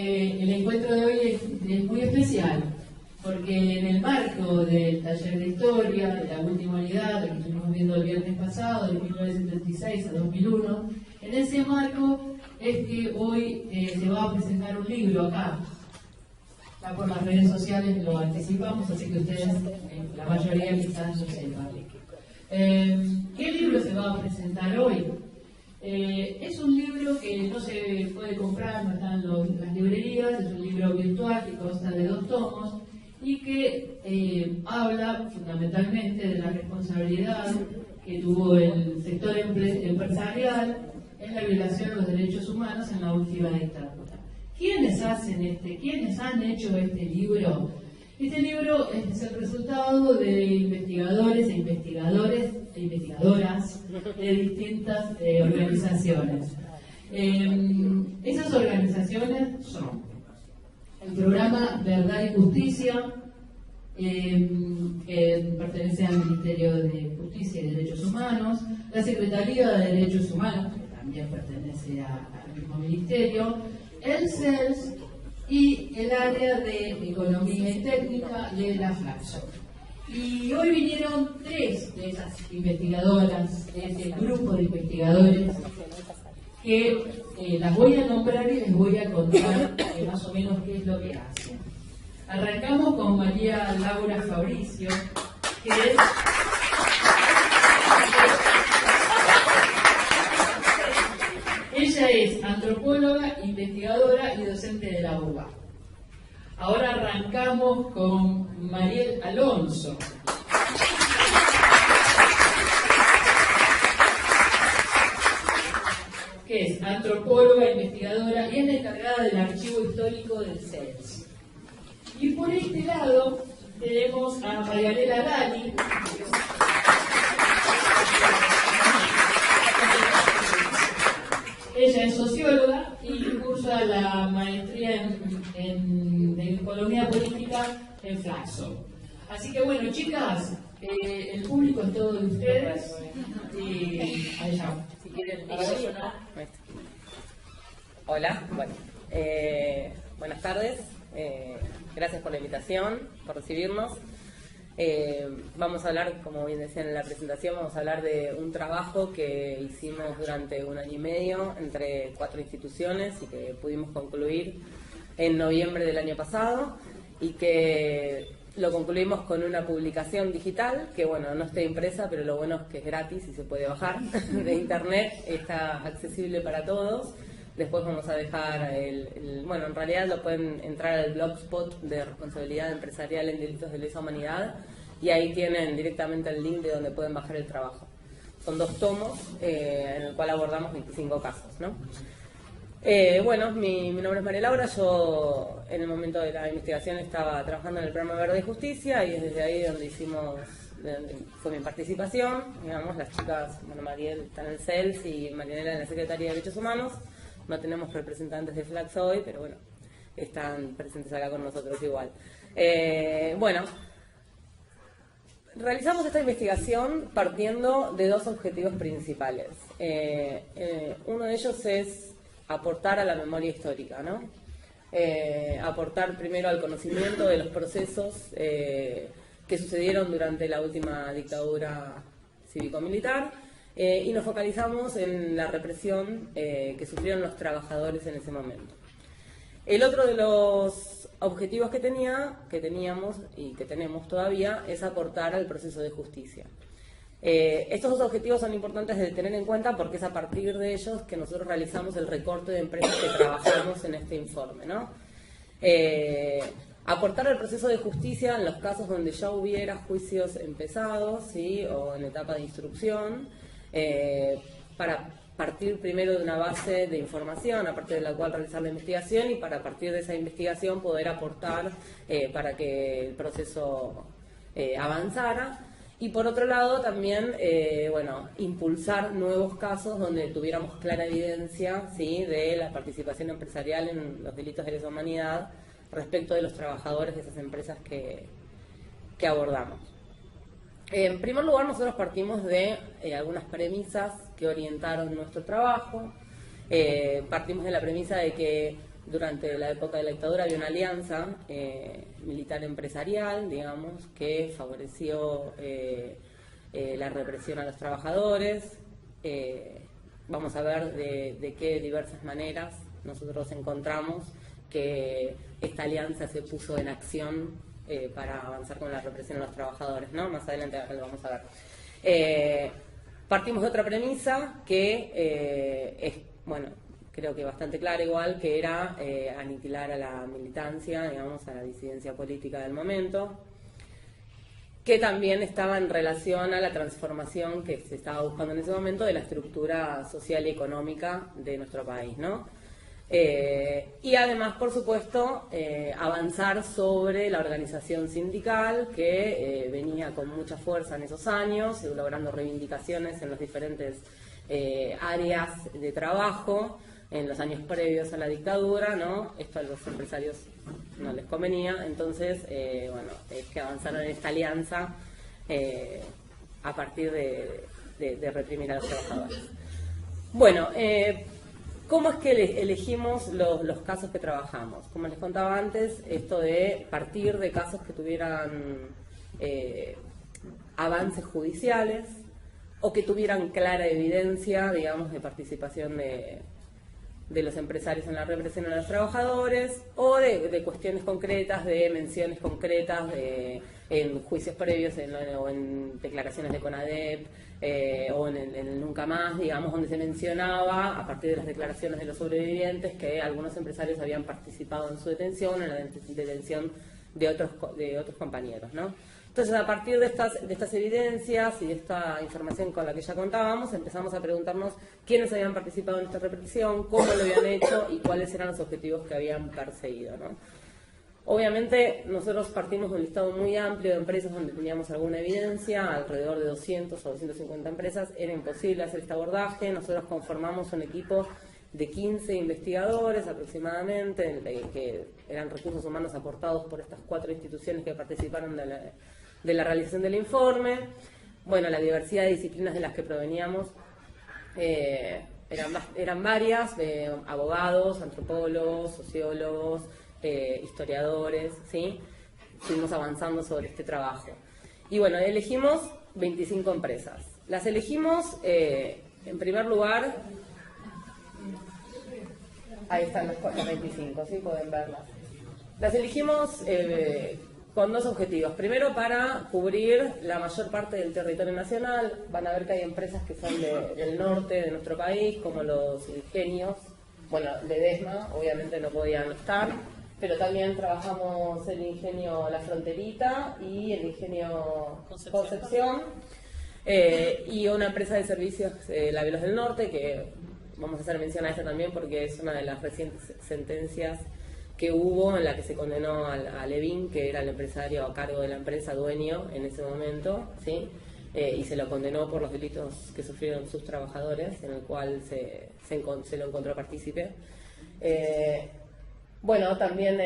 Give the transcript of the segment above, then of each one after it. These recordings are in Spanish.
el encuentro de hoy es muy especial, porque en el marco del taller de historia, de la última unidad, que estuvimos viendo el viernes pasado, de 1976 a 2001, en ese marco es que hoy se va a presentar un libro acá. Ya por las redes sociales lo anticipamos, así que ustedes, la mayoría quizás lo sepan. ¿Qué libro se va a presentar hoy? Es un libro que no se puede comprar, no está en las librerías, es un libro virtual que consta de 2 tomos y que habla fundamentalmente de la responsabilidad que tuvo el sector empresarial en la violación de los derechos humanos en la última dictadura. ¿Quiénes han hecho este libro? Este libro es el resultado de investigadores e investigadoras de distintas organizaciones. Esas organizaciones son el programa Verdad y Justicia, que pertenece al Ministerio de Justicia y Derechos Humanos, la Secretaría de Derechos Humanos, que también pertenece al mismo ministerio, el CELS y el área de Economía y Técnica de la Flaxo. Y hoy vinieron 3 de esas investigadoras, de ese grupo de investigadores, que las voy a nombrar y les voy a contar más o menos qué es lo que hacen. Arrancamos con María Laura Fabricio, que es... Ella es antropóloga, investigadora y docente de la UBA. Ahora arrancamos con Mariel Alonso. Que es antropóloga, investigadora y es la encargada del archivo histórico del CELS. Y por este lado tenemos a Marianela Gali. Ella es socióloga y cursa la maestría en economía política en Flaxo. Así que bueno, chicas, el público es todo de ustedes. Y allá, si quieren. Hola, bueno, buenas tardes. Gracias por la invitación, por recibirnos. Vamos a hablar, como bien decían en la presentación, vamos a hablar de un trabajo que hicimos durante 1 año y medio entre 4 instituciones y que pudimos concluir en noviembre del año pasado y que lo concluimos con una publicación digital que, bueno, no está impresa, pero lo bueno es que es gratis y se puede bajar de internet, está accesible para todos. Después vamos a dejar bueno, en realidad lo pueden entrar al blogspot de responsabilidad empresarial en delitos de lesa humanidad y ahí tienen directamente el link de donde pueden bajar el trabajo. Son 2 tomos en el cual abordamos 25 casos, ¿no? Bueno, mi nombre es María Laura, yo en el momento de la investigación estaba trabajando en el programa Verde y Justicia y es desde ahí donde fue mi participación, digamos, las chicas, bueno, Mariel está en el CELS y Marianela en la Secretaría de Derechos Humanos. No tenemos representantes de Flaxo hoy, pero bueno, están presentes acá con nosotros igual. Bueno, realizamos esta investigación partiendo de 2 objetivos principales. Uno de ellos es aportar a la memoria histórica, ¿no? Aportar primero al conocimiento de los procesos que sucedieron durante la última dictadura cívico-militar. Y nos focalizamos en la represión que sufrieron los trabajadores en ese momento. El otro de los objetivos que teníamos y que tenemos todavía es aportar al proceso de justicia. Estos 2 objetivos son importantes de tener en cuenta porque es a partir de ellos que nosotros realizamos el recorte de empresas que trabajamos en este informe, ¿no? Aportar al proceso de justicia en los casos donde ya hubiera juicios empezados, ¿sí? O en etapa de instrucción, para partir primero de una base de información a partir de la cual realizar la investigación y para partir de esa investigación poder aportar para que el proceso avanzara. Y por otro lado también, bueno, impulsar nuevos casos donde tuviéramos clara evidencia, ¿sí? De la participación empresarial en los delitos de lesa humanidad respecto de los trabajadores de esas empresas que abordamos. En primer lugar, nosotros partimos de algunas premisas que orientaron nuestro trabajo. Partimos de la premisa de que durante la época de la dictadura había una alianza militar empresarial, digamos, que favoreció la represión a los trabajadores. Vamos a ver de qué diversas maneras nosotros encontramos que esta alianza se puso en acción para avanzar con la represión a los trabajadores, ¿no? Más adelante lo vamos a ver. Partimos de otra premisa que es, bueno, creo que bastante clara igual, que era aniquilar a la militancia, digamos, a la disidencia política del momento, que también estaba en relación a la transformación que se estaba buscando en ese momento de la estructura social y económica de nuestro país, ¿no? Y además, por supuesto, avanzar sobre la organización sindical que venía con mucha fuerza en esos años, logrando reivindicaciones en las diferentes áreas de trabajo en los años previos a la dictadura, ¿no? Esto a los empresarios no les convenía, entonces, bueno, es que avanzaron en esta alianza a partir de reprimir a los trabajadores. Bueno, ¿cómo es que elegimos los casos que trabajamos? Como les contaba antes, esto de partir de casos que tuvieran avances judiciales o que tuvieran clara evidencia, digamos, de participación de los empresarios en la represión a los trabajadores, o de cuestiones concretas, de menciones concretas en juicios previos o en declaraciones de CONADEP, o en el Nunca Más, digamos, donde se mencionaba, a partir de las declaraciones de los sobrevivientes, que algunos empresarios habían participado en su detención, en la detención de otros compañeros, ¿no? Entonces, a partir de estas evidencias y de esta información con la que ya contábamos, empezamos a preguntarnos quiénes habían participado en esta represión, cómo lo habían hecho y cuáles eran los objetivos que habían perseguido, ¿no? Obviamente, nosotros partimos de un listado muy amplio de empresas donde teníamos alguna evidencia, alrededor de 200 o 250 empresas. Era imposible hacer este abordaje. Nosotros conformamos un equipo de 15 investigadores aproximadamente, que eran recursos humanos aportados por estas 4 instituciones que participaron de la realización del informe. Bueno, la diversidad de disciplinas de las que proveníamos eran varias, abogados, antropólogos, sociólogos, historiadores, ¿sí? Fuimos avanzando sobre este trabajo. Y bueno, elegimos 25 empresas. Las elegimos, en primer lugar, ahí están las 25, ¿sí? Pueden verlas. Las elegimos con 2 objetivos. Primero, para cubrir la mayor parte del territorio nacional. Van a ver que hay empresas que son del norte de nuestro país, como los ingenios. Bueno, Ledesma, obviamente no podían estar, pero también trabajamos el ingenio La Fronterita y el ingenio Concepción, y una empresa de servicios, La Veloz del Norte, que vamos a hacer mención a esta también porque es una de las recientes sentencias que hubo en la que se condenó a Levin, que era el empresario a cargo de la empresa, dueño en ese momento, ¿sí? Y se lo condenó por los delitos que sufrieron sus trabajadores, en el cual se lo encontró partícipe. Bueno, también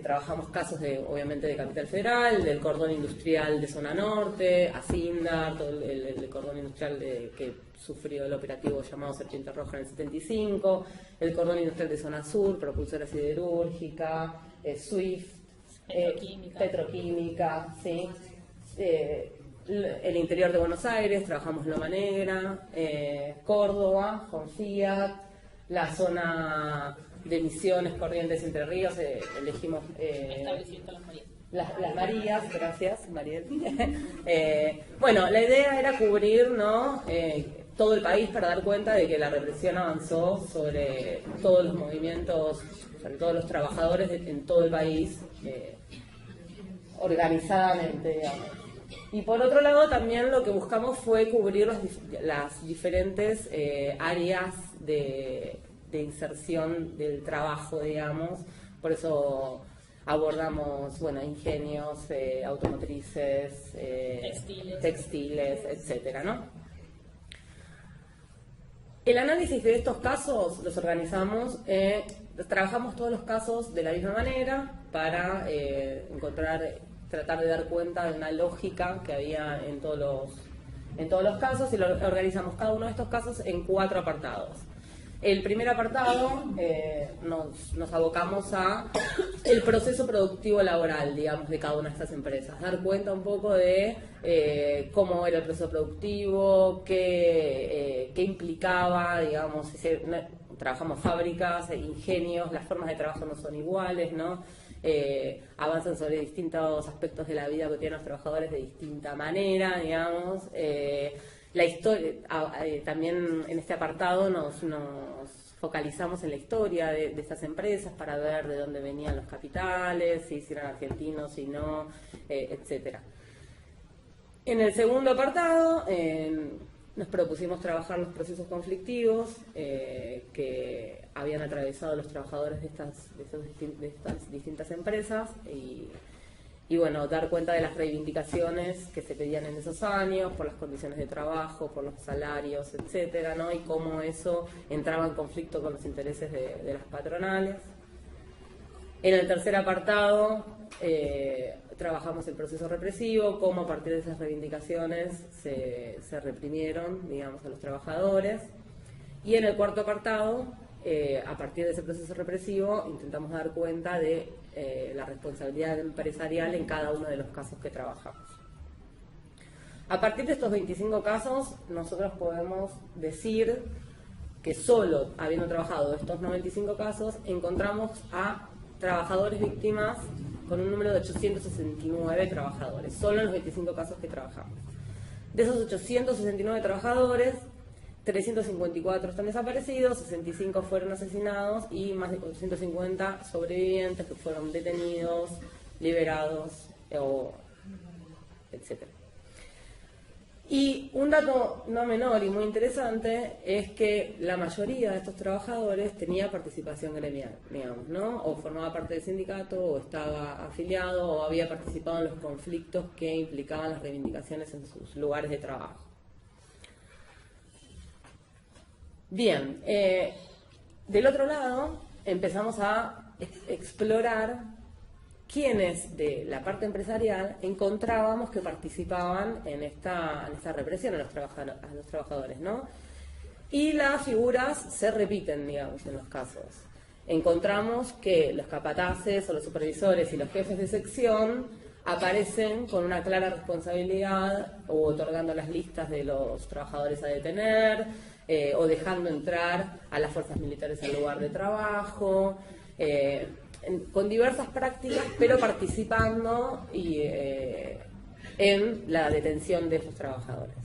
trabajamos casos obviamente de Capital Federal, del cordón industrial de zona norte, Asindar, todo el cordón industrial que sufrió el operativo llamado Serpiente Roja en el 75, el cordón industrial de zona sur, propulsora siderúrgica, SWIFT, petroquímica, ¿sí? El interior de Buenos Aires, trabajamos Loma Negra, Córdoba, con Fiat, la zona de Misiones, Corrientes, Entre Ríos, elegimos las Marías, gracias Mariel. Bueno, la idea era cubrir, ¿no?, todo el país para dar cuenta de que la represión avanzó sobre todos los movimientos, sobre todos los trabajadores en todo el país, organizadamente, digamos. Y por otro lado también lo que buscamos fue cubrir las diferentes áreas de inserción del trabajo, digamos. Por eso abordamos, bueno, ingenios, automotrices, textiles, etcétera, ¿no? El análisis de estos casos los organizamos, trabajamos todos los casos de la misma manera para tratar de dar cuenta de una lógica que había en todos los casos, y lo organizamos cada uno de estos casos en 4 apartados. El primer apartado nos abocamos a el proceso productivo laboral, digamos, de cada una de estas empresas. Dar cuenta un poco de cómo era el proceso productivo, qué implicaba, digamos, trabajamos fábricas, ingenios, las formas de trabajo no son iguales, ¿no? Avanzan sobre distintos aspectos de la vida cotidiana de los trabajadores de distinta manera, digamos. La historia, también en este apartado nos focalizamos en la historia de estas empresas para ver de dónde venían los capitales, si eran argentinos, si no, etcétera. En el segundo apartado nos propusimos trabajar los procesos conflictivos que habían atravesado los trabajadores de estas distintas empresas y bueno, dar cuenta de las reivindicaciones que se pedían en esos años por las condiciones de trabajo, por los salarios, etcétera, ¿no? Y cómo eso entraba en conflicto con los intereses de las patronales. En el tercer apartado trabajamos el proceso represivo, cómo a partir de esas reivindicaciones se reprimieron, digamos, a los trabajadores. Y en el cuarto apartado, a partir de ese proceso represivo, intentamos dar cuenta de la responsabilidad empresarial en cada uno de los casos que trabajamos. A partir de estos 25 casos, nosotros podemos decir que solo habiendo trabajado estos 95 casos, encontramos a trabajadores víctimas con un número de 869 trabajadores, solo en los 25 casos que trabajamos. De esos 869 trabajadores, 354 están desaparecidos, 65 fueron asesinados y más de 450 sobrevivientes que fueron detenidos, liberados, etc. Y un dato no menor y muy interesante es que la mayoría de estos trabajadores tenía participación gremial, digamos, ¿no? O formaba parte del sindicato, o estaba afiliado, o había participado en los conflictos que implicaban las reivindicaciones en sus lugares de trabajo. Bien, del otro lado empezamos a explorar quiénes de la parte empresarial encontrábamos que participaban en esta represión a los trabajadores, ¿no? Y las figuras se repiten, digamos, en los casos. Encontramos que los capataces o los supervisores y los jefes de sección aparecen con una clara responsabilidad o otorgando las listas de los trabajadores a detener, o dejando entrar a las fuerzas militares al lugar de trabajo, con diversas prácticas, pero participando en la detención de esos trabajadores.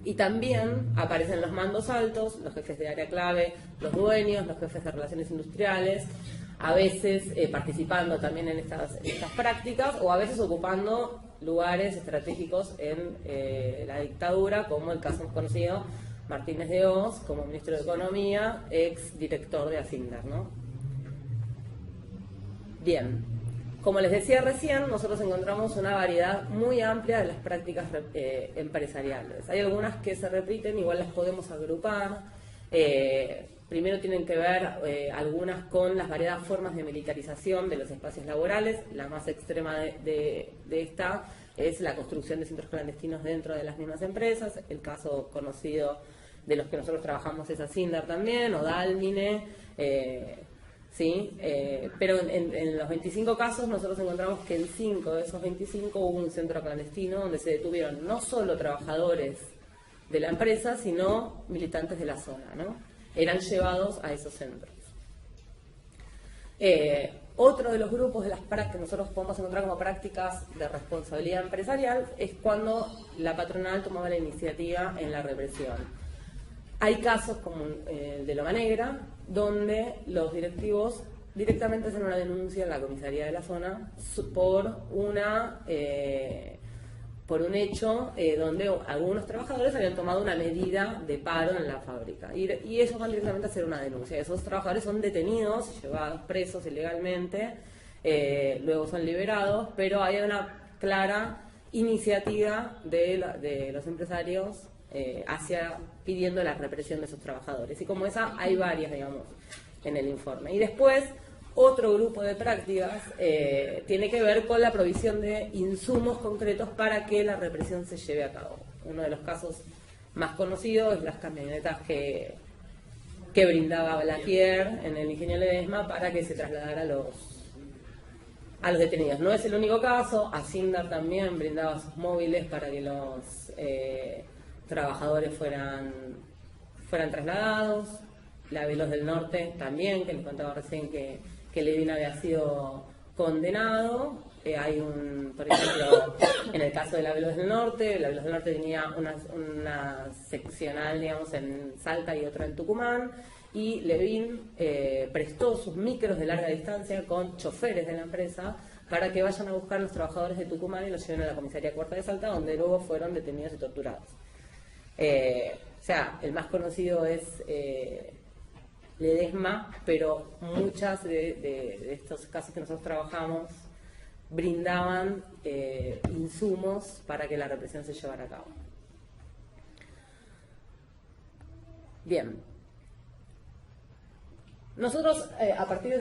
Y también aparecen los mandos altos, los jefes de área clave, los dueños, los jefes de relaciones industriales, a veces participando también en estas prácticas o a veces ocupando lugares estratégicos en la dictadura, como el caso más conocido, Martínez de Hoz, como ministro de Economía, ex director de Asindar, ¿no? Bien, como les decía recién, nosotros encontramos una variedad muy amplia de las prácticas empresariales. Hay algunas que se repiten, igual las podemos agrupar. Primero tienen que ver algunas con las variadas formas de militarización de los espacios laborales. La más extrema de esta es la construcción de centros clandestinos dentro de las mismas empresas. El caso conocido de los que nosotros trabajamos es Asindar también, o Dálmine, ¿sí? Pero en los 25 casos nosotros encontramos que en 5 de esos 25 hubo un centro clandestino donde se detuvieron no solo trabajadores de la empresa, sino militantes de la zona, ¿no? Eran llevados a esos centros. Otro de los grupos de las prácticas que nosotros podemos encontrar como prácticas de responsabilidad empresarial es cuando la patronal tomaba la iniciativa en la represión. Hay casos como el de Loma Negra, donde los directivos directamente hacen una denuncia en la comisaría de la zona por un hecho donde algunos trabajadores habían tomado una medida de paro en la fábrica. Y ellos van directamente a hacer una denuncia. Esos trabajadores son detenidos, llevados presos ilegalmente, luego son liberados, pero hay una clara iniciativa de los empresarios pidiendo la represión de esos trabajadores. Y como esa, hay varias, digamos, en el informe. Y después, otro grupo de prácticas tiene que ver con la provisión de insumos concretos para que la represión se lleve a cabo. Uno de los casos más conocidos es las camionetas que que brindaba Blaquier en el Ingenio Ledesma para que se trasladara a los detenidos. No es el único caso, Asindar también brindaba sus móviles para que los trabajadores fueran trasladados, la Veloz del Norte también, que les contaba recién que Levin había sido condenado. Hay por ejemplo, en el caso de la Veloz del Norte tenía una seccional, digamos, en Salta y otra en Tucumán, y Levin prestó sus micros de larga distancia con choferes de la empresa para que vayan a buscar a los trabajadores de Tucumán y los lleven a la comisaría cuarta de Salta, donde luego fueron detenidos y torturados. O sea, el más conocido es Ledesma, pero muchas de estos casos que nosotros trabajamos brindaban insumos para que la represión se llevara a cabo. Bien. Nosotros, a partir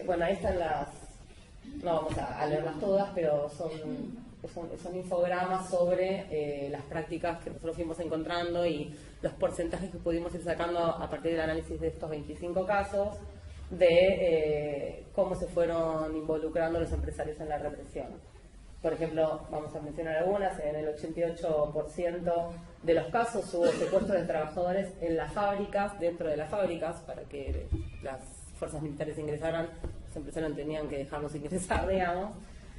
bueno, ahí están no vamos a leerlas todas, pero son infogramas sobre las prácticas que nosotros fuimos encontrando y los porcentajes que pudimos ir sacando a partir del análisis de estos 25 casos de cómo se fueron involucrando los empresarios en la represión. Por ejemplo, vamos a mencionar algunas. En el 88% de los casos hubo secuestro de trabajadores en las fábricas, dentro de las fábricas, para que las fuerzas militares ingresaran. Los empresarios tenían que dejarlos ingresar, digamos.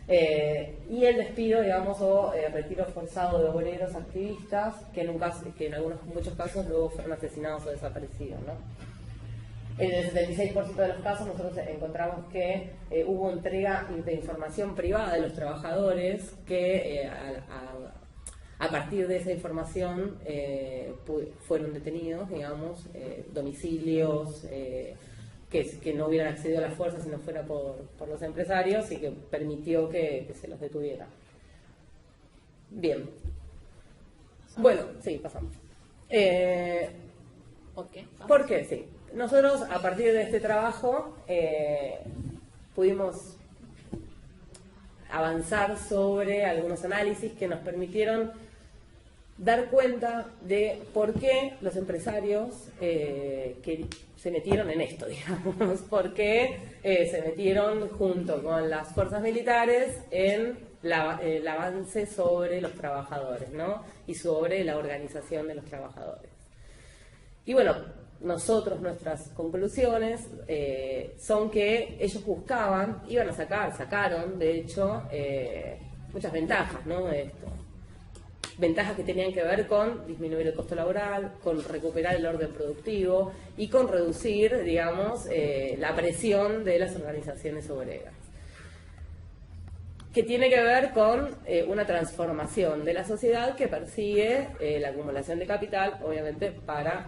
Y el despido, digamos, o retiro forzado de obreros activistas, que en muchos casos luego fueron asesinados o desaparecidos, ¿no? En el 76% de los casos nosotros encontramos que hubo entrega de información privada de los trabajadores que a partir de esa información fueron detenidos, digamos, domicilios que no hubieran accedido a la fuerza si no fuera por los empresarios, y que permitió que se los detuviera. Bien. Bueno, sí, pasamos. ¿Por qué? ¿Por qué? Sí. Nosotros, a partir de este trabajo, pudimos avanzar sobre algunos análisis que nos permitieron dar cuenta de por qué los empresarios que se metieron en esto, digamos, por qué se metieron junto con las fuerzas militares en el avance sobre los trabajadores, ¿no? Y sobre la organización de los trabajadores. Y bueno, nuestras conclusiones son que ellos sacaron, de hecho, muchas ventajas, ¿no?, de esto. Ventajas que tenían que ver con disminuir el costo laboral, con recuperar el orden productivo y con reducir, digamos, la presión de las organizaciones obreras. Que tiene que ver con una transformación de la sociedad que persigue la acumulación de capital, obviamente, para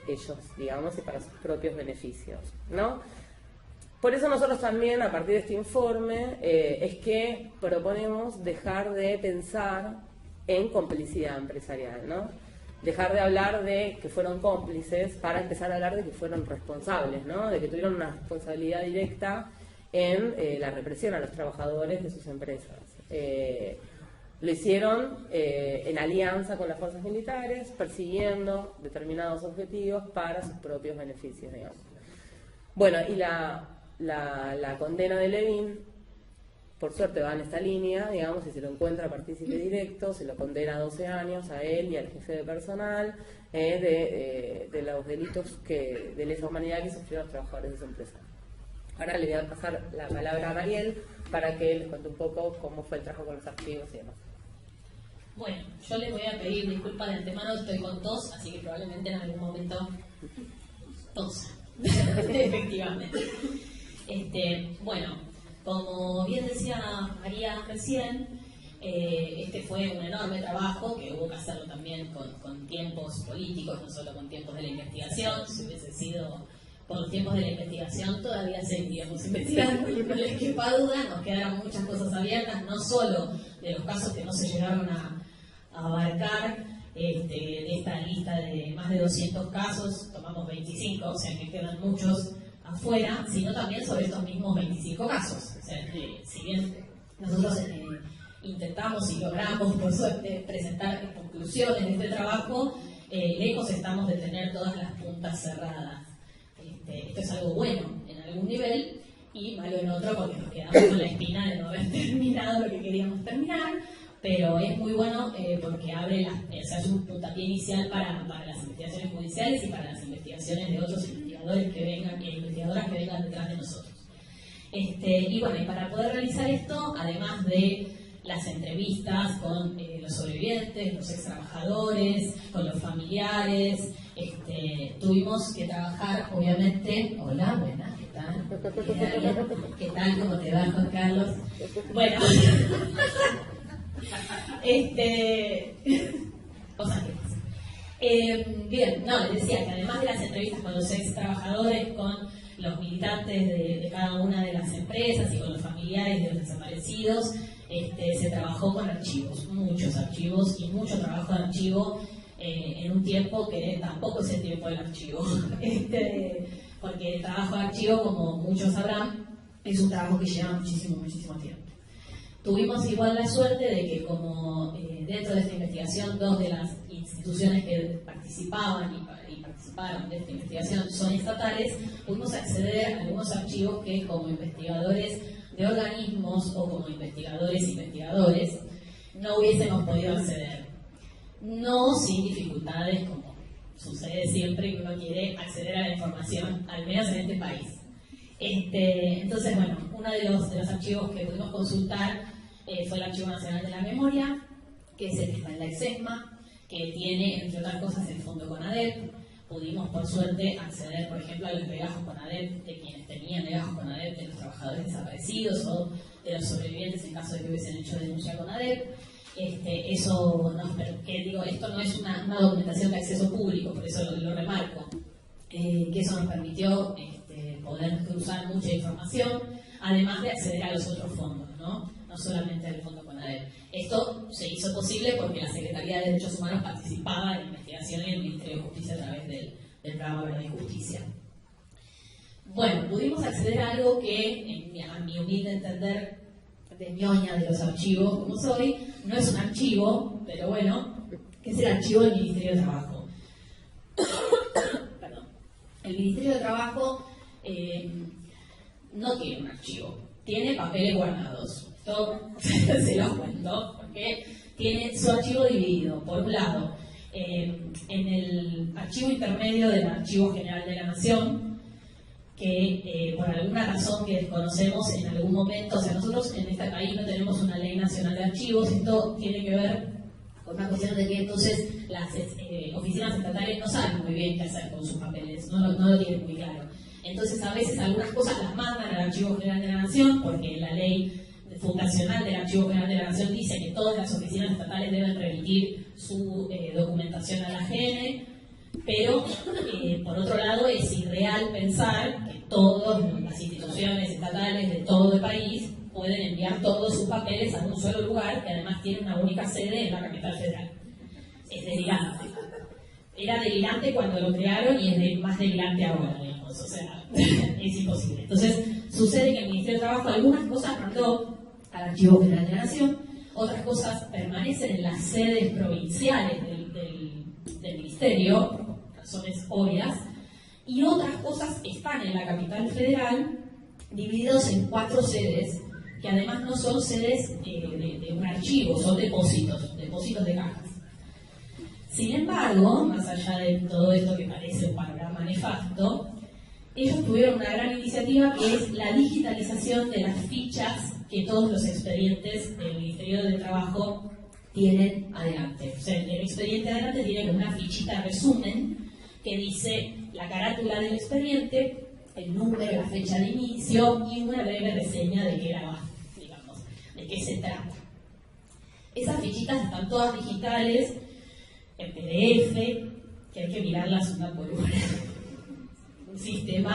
ellos, digamos, y para sus propios beneficios, ¿no? Por eso nosotros también, a partir de este informe, es que proponemos dejar de pensar en complicidad empresarial, ¿no? Dejar de hablar de que fueron cómplices para empezar a hablar de que fueron responsables, ¿no? De que tuvieron una responsabilidad directa en la represión a los trabajadores de sus empresas. Lo hicieron en alianza con las fuerzas militares, persiguiendo determinados objetivos para sus propios beneficios, digamos. Bueno, y la condena de Levin, por suerte, va en esta línea, digamos, y se lo encuentra partícipe directo, se lo condena a 12 años a él y al jefe de personal de los delitos de lesa humanidad que sufrieron los trabajadores de su empresa. Ahora le voy a pasar la palabra a Mariel para que les cuente un poco cómo fue el trabajo con los archivos y demás. Bueno, yo les voy a pedir disculpas de antemano, estoy con tos, así que probablemente en algún momento tosa, efectivamente. Bueno, como bien decía María recién, este fue un enorme trabajo que hubo que hacerlo también con tiempos políticos, no solo con tiempos de la investigación. Si hubiese sido por los tiempos de la investigación, todavía seguiríamos investigando, y no les quepa duda, nos quedaron muchas cosas abiertas, no solo de los casos que no se llegaron a abarcar de esta lista de más de 200 casos, tomamos 25, o sea que quedan muchos afuera, sino también sobre estos mismos 25 casos. O sea, si bien nosotros intentamos y logramos, por suerte, presentar conclusiones de este trabajo, lejos estamos de tener todas las puntas cerradas. Esto es algo bueno en algún nivel y malo en otro porque nos quedamos con la espina de no haber terminado lo que queríamos terminar, pero es muy bueno porque abre es un puntapié inicial para las investigaciones judiciales y para las investigaciones de otros investigadores que vengan, investigadoras que vengan detrás de nosotros. Y bueno, y para poder realizar esto, además de las entrevistas con los sobrevivientes, los ex trabajadores, con los familiares, tuvimos que trabajar, obviamente. Hola, buenas, ¿qué tal? ¿Qué tal? ¿Cómo te va, Juan Carlos? Bueno, cosas que pasan. Bien, no, les decía que además de las entrevistas con los ex trabajadores, con los militantes de cada una de las empresas y con los familiares de los desaparecidos, se trabajó con archivos, muchos archivos y mucho trabajo de archivo en un tiempo que tampoco es el tiempo del archivo, porque el trabajo de archivo, como muchos sabrán, es un trabajo que lleva muchísimo, muchísimo tiempo. Tuvimos igual la suerte de que como dentro de esta investigación dos de las instituciones que participaban y participaron de esta investigación son estatales, pudimos acceder a algunos archivos que como investigadores de organismos o como investigadores no hubiésemos podido acceder. No sin dificultades, como sucede siempre que uno quiere acceder a la información, al menos en este país. Entonces, bueno, uno de los archivos que pudimos consultar fue el Archivo Nacional de la Memoria, que es el que está en la EXESMA, que tiene, entre otras cosas, el Fondo CONADEP. Pudimos, por suerte, acceder, por ejemplo, a los legajos CONADEP de quienes tenían legajos CONADEP, de los trabajadores desaparecidos o de los sobrevivientes en caso de que hubiesen hecho denuncia CONADEP. Eso esto no es una documentación de acceso público, por eso lo remarco, que eso nos permitió poder cruzar mucha información, además de acceder a los otros fondos, no solamente al Fondo CONADEP. Esto se hizo posible porque la Secretaría de Derechos Humanos participaba en la investigación en el Ministerio de Justicia a través del programa Verdad y Justicia. Bueno, pudimos acceder a algo que, a mi humilde entender, de ñoña de los archivos, como soy, no es un archivo, pero bueno, que es el archivo del Ministerio de Trabajo. Perdón. El Ministerio de Trabajo no tiene un archivo, tiene papeles guardados. Esto se los cuento, porque tiene su archivo dividido. Por un lado, en el archivo intermedio del Archivo General de la Nación, que por alguna razón que desconocemos en algún momento, o sea, nosotros en este país no tenemos una ley nacional de archivos, esto tiene que ver con una cuestión de que entonces las oficinas estatales no saben muy bien qué hacer con sus papeles, no lo tienen muy claro. Entonces a veces algunas cosas las mandan al Archivo General de la Nación, porque la ley fundacional del Archivo General de la Nación dice que todas las oficinas estatales deben remitir su documentación a la AGN, pero por otro lado es irreal pensar que todas las instituciones estatales de todo el país pueden enviar todos sus papeles a un solo lugar que además tiene una única sede en la capital federal. Es delirante. Era delirante cuando lo crearon y es más delirante ahora, digamos, o sea, es imposible. Entonces, sucede que el Ministerio de Trabajo algunas cosas mandó al Archivo General de la Nación, otras cosas permanecen en las sedes provinciales del Ministerio, por razones obvias, y otras cosas están en la capital federal, divididos en 4 sedes, que además no son sedes de un archivo, son depósitos de cajas. Sin embargo, más allá de todo esto que parece un panorama nefasto, ellos tuvieron una gran iniciativa que es la digitalización de las fichas que todos los expedientes del Ministerio de Trabajo tienen adelante. O sea, el expediente adelante tiene como una fichita resumen que dice la carátula del expediente, el número, la fecha de inicio y una breve reseña de qué era, digamos, de qué se trata. Esas fichitas están todas digitales, en PDF, que hay que mirarlas una por una. Un sistema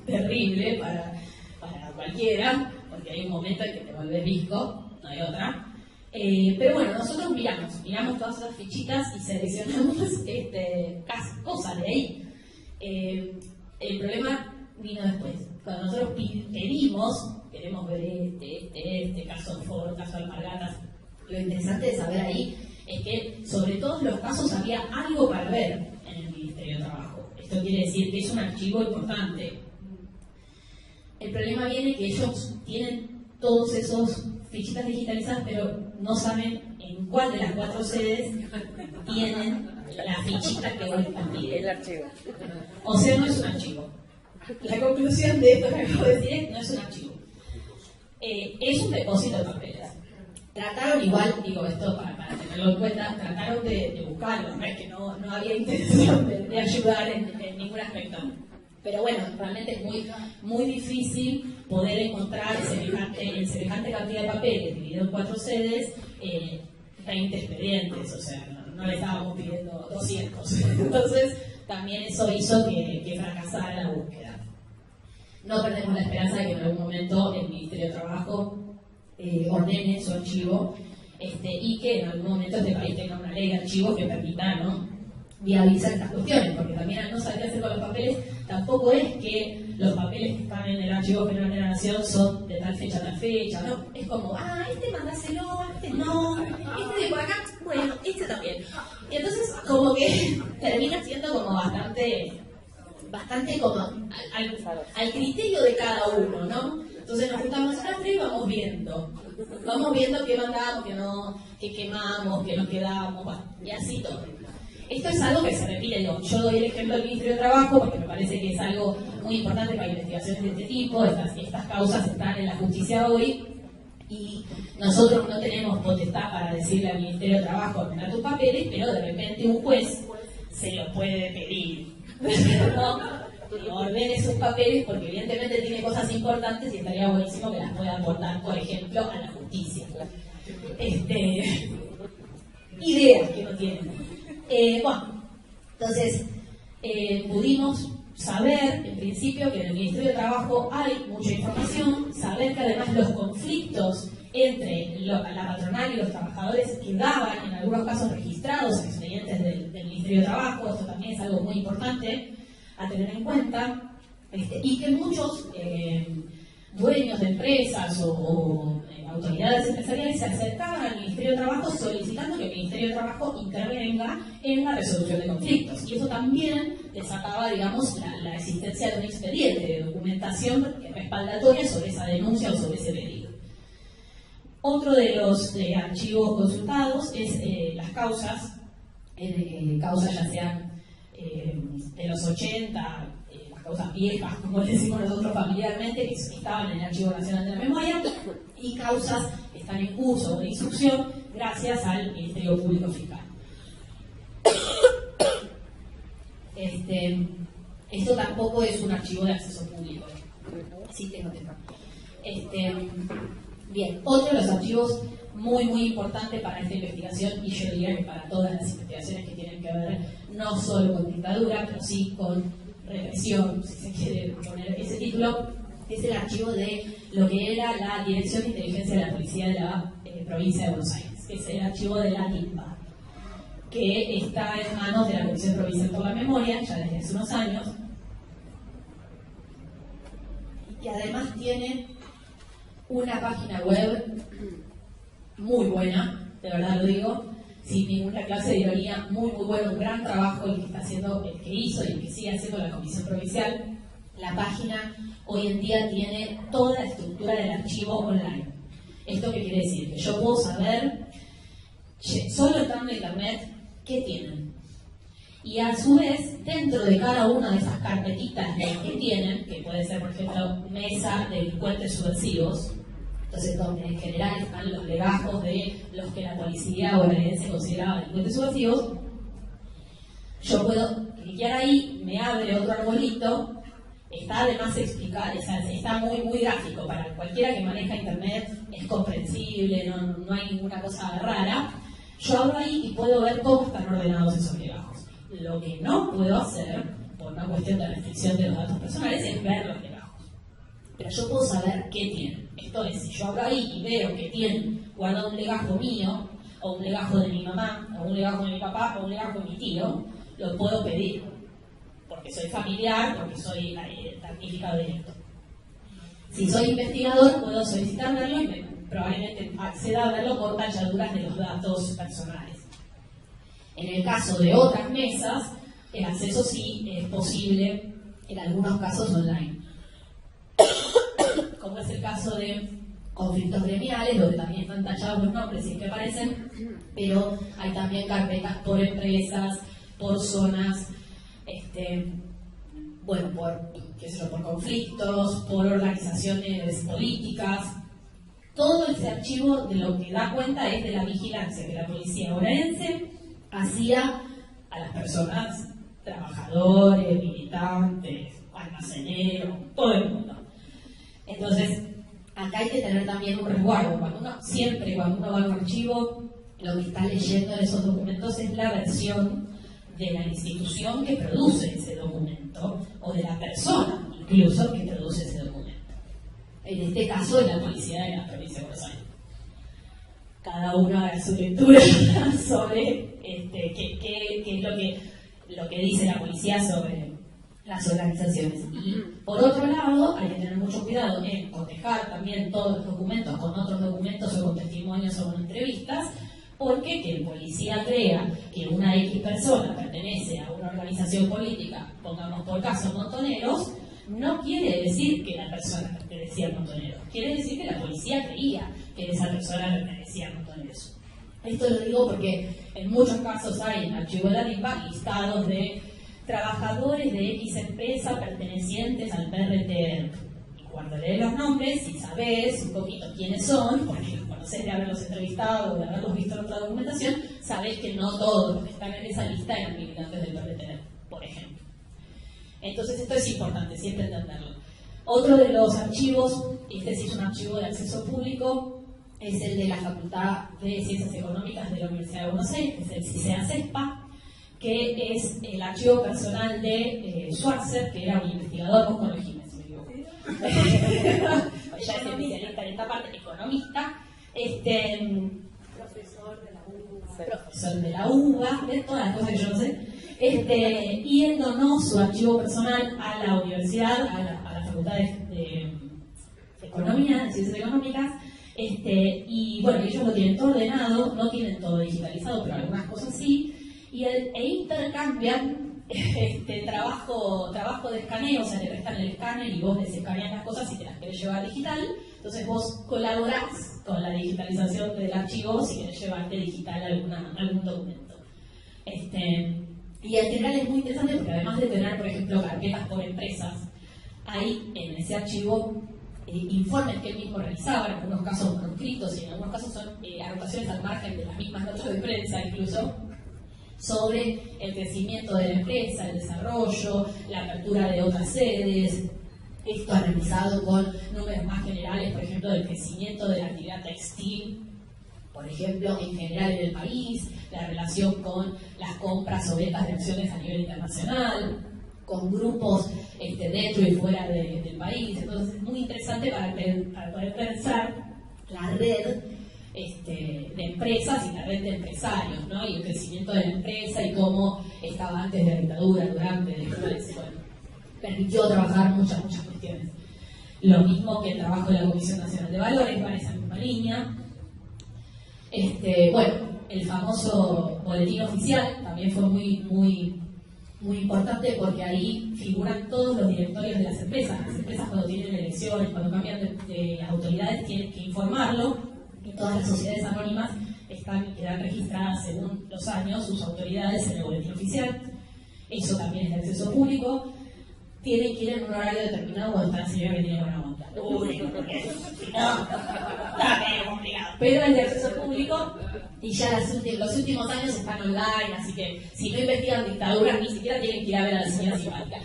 terrible para cualquiera, porque hay un momento en que te vuelves visco, no hay otra. Pero bueno, nosotros miramos todas esas fichitas y seleccionamos cosas de ahí. El problema vino después. Cuando nosotros queremos ver este caso Ford, caso Alpargatas, lo interesante de saber ahí es que sobre todos los casos había algo para ver en el Ministerio de Trabajo. Esto quiere decir que es un archivo importante. El problema viene que ellos tienen todos esos fichitas digitalizadas, pero no saben en cuál de las 4 sedes tienen la fichita que hoy están pidiendo. El archivo. O sea, no es un archivo. La conclusión de esto que acabo de decir es no es un archivo. Es un depósito de papeles. Trataron igual, digo esto para tenerlo en cuenta, trataron de buscarlo, no es que no había intención de ayudar en ningún aspecto. Pero bueno, realmente es muy difícil poder encontrar en semejante cantidad de papeles, dividido en 4 sedes, 20 expedientes, o sea, no le estábamos pidiendo 200. Entonces, también eso hizo que fracasara la búsqueda. No perdemos la esperanza de que en algún momento el Ministerio de Trabajo ordene su archivo y que en algún momento este país tenga una ley de archivos que permita, ¿no?, viabilizar estas cuestiones, porque también al no saber qué hacer con los papeles, tampoco es que los papeles que están en el Archivo General de la Nación son de tal fecha a tal fecha, ¿no? Es como, este mandáselo, este no, este de por acá, bueno, este también. Y entonces como que termina siendo como bastante como al criterio de cada uno, ¿no? Entonces nos juntamos en la y vamos viendo qué mandamos, qué quemamos, qué nos quedamos, bueno, y así todo. Esto es algo que se repite, yo doy el ejemplo del Ministerio de Trabajo porque me parece que es algo muy importante para investigaciones de este tipo, estas causas están en la justicia hoy y nosotros no tenemos potestad para decirle al Ministerio de Trabajo ordenar tus papeles, pero de repente un juez se lo puede pedir, ¿no? Que ordene sus papeles porque evidentemente tiene cosas importantes y estaría buenísimo que las pueda aportar, por ejemplo, a la justicia. Ideas que no tienen. Entonces pudimos saber en principio que en el Ministerio de Trabajo hay mucha información, saber que además los conflictos entre la patronal y los trabajadores quedaban en algunos casos registrados en expedientes del Ministerio de Trabajo. Esto también es algo muy importante a tener en cuenta, y que muchos dueños de empresas o autoridades empresariales se acercaban al Ministerio de Trabajo solicitando que el Ministerio de Trabajo intervenga en la resolución de conflictos. Y eso también desataba, digamos, la existencia de un expediente de documentación respaldatoria sobre esa denuncia o sobre ese pedido. Otro de los archivos consultados es las causas, causas ya sean de los 80, las causas viejas, como decimos nosotros familiarmente, que estaban en el Archivo Nacional de la Memoria, y causas que están en curso de instrucción gracias al Ministerio Público Fiscal. Esto tampoco es un archivo de acceso público. Sí, tengo tiempo. Bien, otro de los archivos muy importante para esta investigación, y yo diría que para todas las investigaciones que tienen que ver no solo con dictadura, pero sí con represión, si se quiere poner ese título, es el archivo de lo que era la Dirección de Inteligencia de la Policía de la Provincia de Buenos Aires, que es el archivo de la TIMPA, que está en manos de la Comisión Provincial por la Memoria ya desde hace unos años, y además tiene una página web muy buena, de verdad lo digo, sin ninguna clase de ironía, muy bueno, un gran trabajo el que está haciendo, el que hizo y el que sigue haciendo la Comisión Provincial. La página hoy en día tiene toda la estructura del archivo online. ¿Esto qué quiere decir? Que yo puedo saber, solo estando en internet, qué tienen. Y a su vez, dentro de cada una de esas carpetitas que tienen, que puede ser, por ejemplo, mesa de delincuentes subversivos, entonces donde en general están los legajos de los que la policía bonaerense consideraba delincuentes subversivos, yo puedo cliquear ahí, me abre otro arbolito, está además explicado, o sea, está muy gráfico, para cualquiera que maneja internet es comprensible, no hay ninguna cosa rara. Yo abro ahí y puedo ver cómo están ordenados esos legajos. Lo que no puedo hacer, por una cuestión de restricción de los datos personales, es ver los legajos. Pero yo puedo saber qué tienen. Esto es, si yo abro ahí y veo que tienen guardado un legajo mío, o un legajo de mi mamá, o un legajo de mi papá, o un legajo de mi tío, lo puedo pedir. Porque soy familiar, porque soy damnificado directo. Si soy investigador, puedo solicitar verlo y probablemente acceda a verlo por talladuras de los datos personales. En el caso de otras mesas, el acceso sí es posible, en algunos casos online. Como es el caso de conflictos gremiales, donde también están tallados los nombres y que aparecen, pero hay también carpetas por empresas, por zonas, bueno, por conflictos, por organizaciones políticas. Todo ese archivo de lo que da cuenta es de la vigilancia que la policía bonaerense hacía a las personas, trabajadores, militantes, almaceneros, todo el mundo. Entonces, acá hay que tener también un resguardo. Cuando uno va a un archivo, lo que está leyendo en esos documentos es la versión de la institución que produce ese documento, o de la persona incluso que produce ese documento. En este caso, de la policía de la provincia de Buenos Aires. Cada uno haga su lectura sobre qué es lo que dice la policía sobre las organizaciones. Y por otro lado, hay que tener mucho cuidado en cotejar también todos los documentos con otros documentos o con testimonios o con entrevistas, porque que el policía crea que una X persona pertenece a una organización política, pongamos por caso Montoneros, no quiere decir que la persona pertenecía a Montoneros, quiere decir que la policía creía que esa persona pertenecía a Montoneros. Esto lo digo porque en muchos casos hay en el archivo de la DIMPA listados de trabajadores de X empresa pertenecientes al PRT. Y cuando lees los nombres, si sabes un poquito quiénes son, porque los conoces de haberlos entrevistado o de haberlos visto en otra documentación, sabes que no todos los que están en esa lista eran militantes del PRT, por ejemplo. Entonces esto es importante, siempre entenderlo. Otro de los archivos, este sí es un archivo de acceso público, es el de la Facultad de Ciencias Económicas de la Universidad de Buenos Aires, que es el CICEA-CESPA, que es el archivo personal de Schwarzer, que era un investigador con corregime, si me equivoco. Ya es especialista en esta parte, economista, profesor de la UBA, de todas las cosas que yo no sé. Y él donó su archivo personal a la universidad, a la Facultad de Economía, de Ciencias Económicas, y bueno, ellos lo tienen todo ordenado, no tienen todo digitalizado, pero algunas cosas sí, e intercambian trabajo de escaneo, o sea, te prestan el escáner y vos les escaneas las cosas si te las querés llevar digital, entonces vos colaborás con la digitalización del archivo si querés llevarte digital algún documento. Y en general es muy interesante porque además de tener, por ejemplo, carpetas por empresas, hay en ese archivo informes que él mismo realizaba, en algunos casos manuscritos y en algunos casos son anotaciones al margen de las mismas notas de prensa incluso, sobre el crecimiento de la empresa, el desarrollo, la apertura de otras sedes, esto analizado con números más generales, por ejemplo, del crecimiento de la actividad textil, por ejemplo, en general en el país, la relación con las compras o ventas de acciones a nivel internacional, con grupos dentro y fuera del país. Entonces es muy interesante para poder pensar la red de empresas y la red de empresarios, ¿no? Y el crecimiento de la empresa y cómo estaba antes de la dictadura, durante, después, bueno, permitió trabajar muchas cuestiones. Lo mismo que el trabajo de la Comisión Nacional de Valores, va en esa misma línea. Bueno, el famoso boletín oficial también fue muy importante porque ahí figuran todos los directorios de las empresas. Las empresas cuando tienen elecciones, cuando cambian de autoridades, tienen que informarlo. Y todas las sociedades anónimas quedan registradas según los años sus autoridades en el boletín oficial. Eso también es de acceso público. Tienen que ir en un horario determinado cuando está la señora que tiene buena monta. Porque si no, está medio complicado. Pero es de acceso público y ya los últimos años están online, así que si no investigan dictaduras ni siquiera tienen que ir a ver a la señora simpática.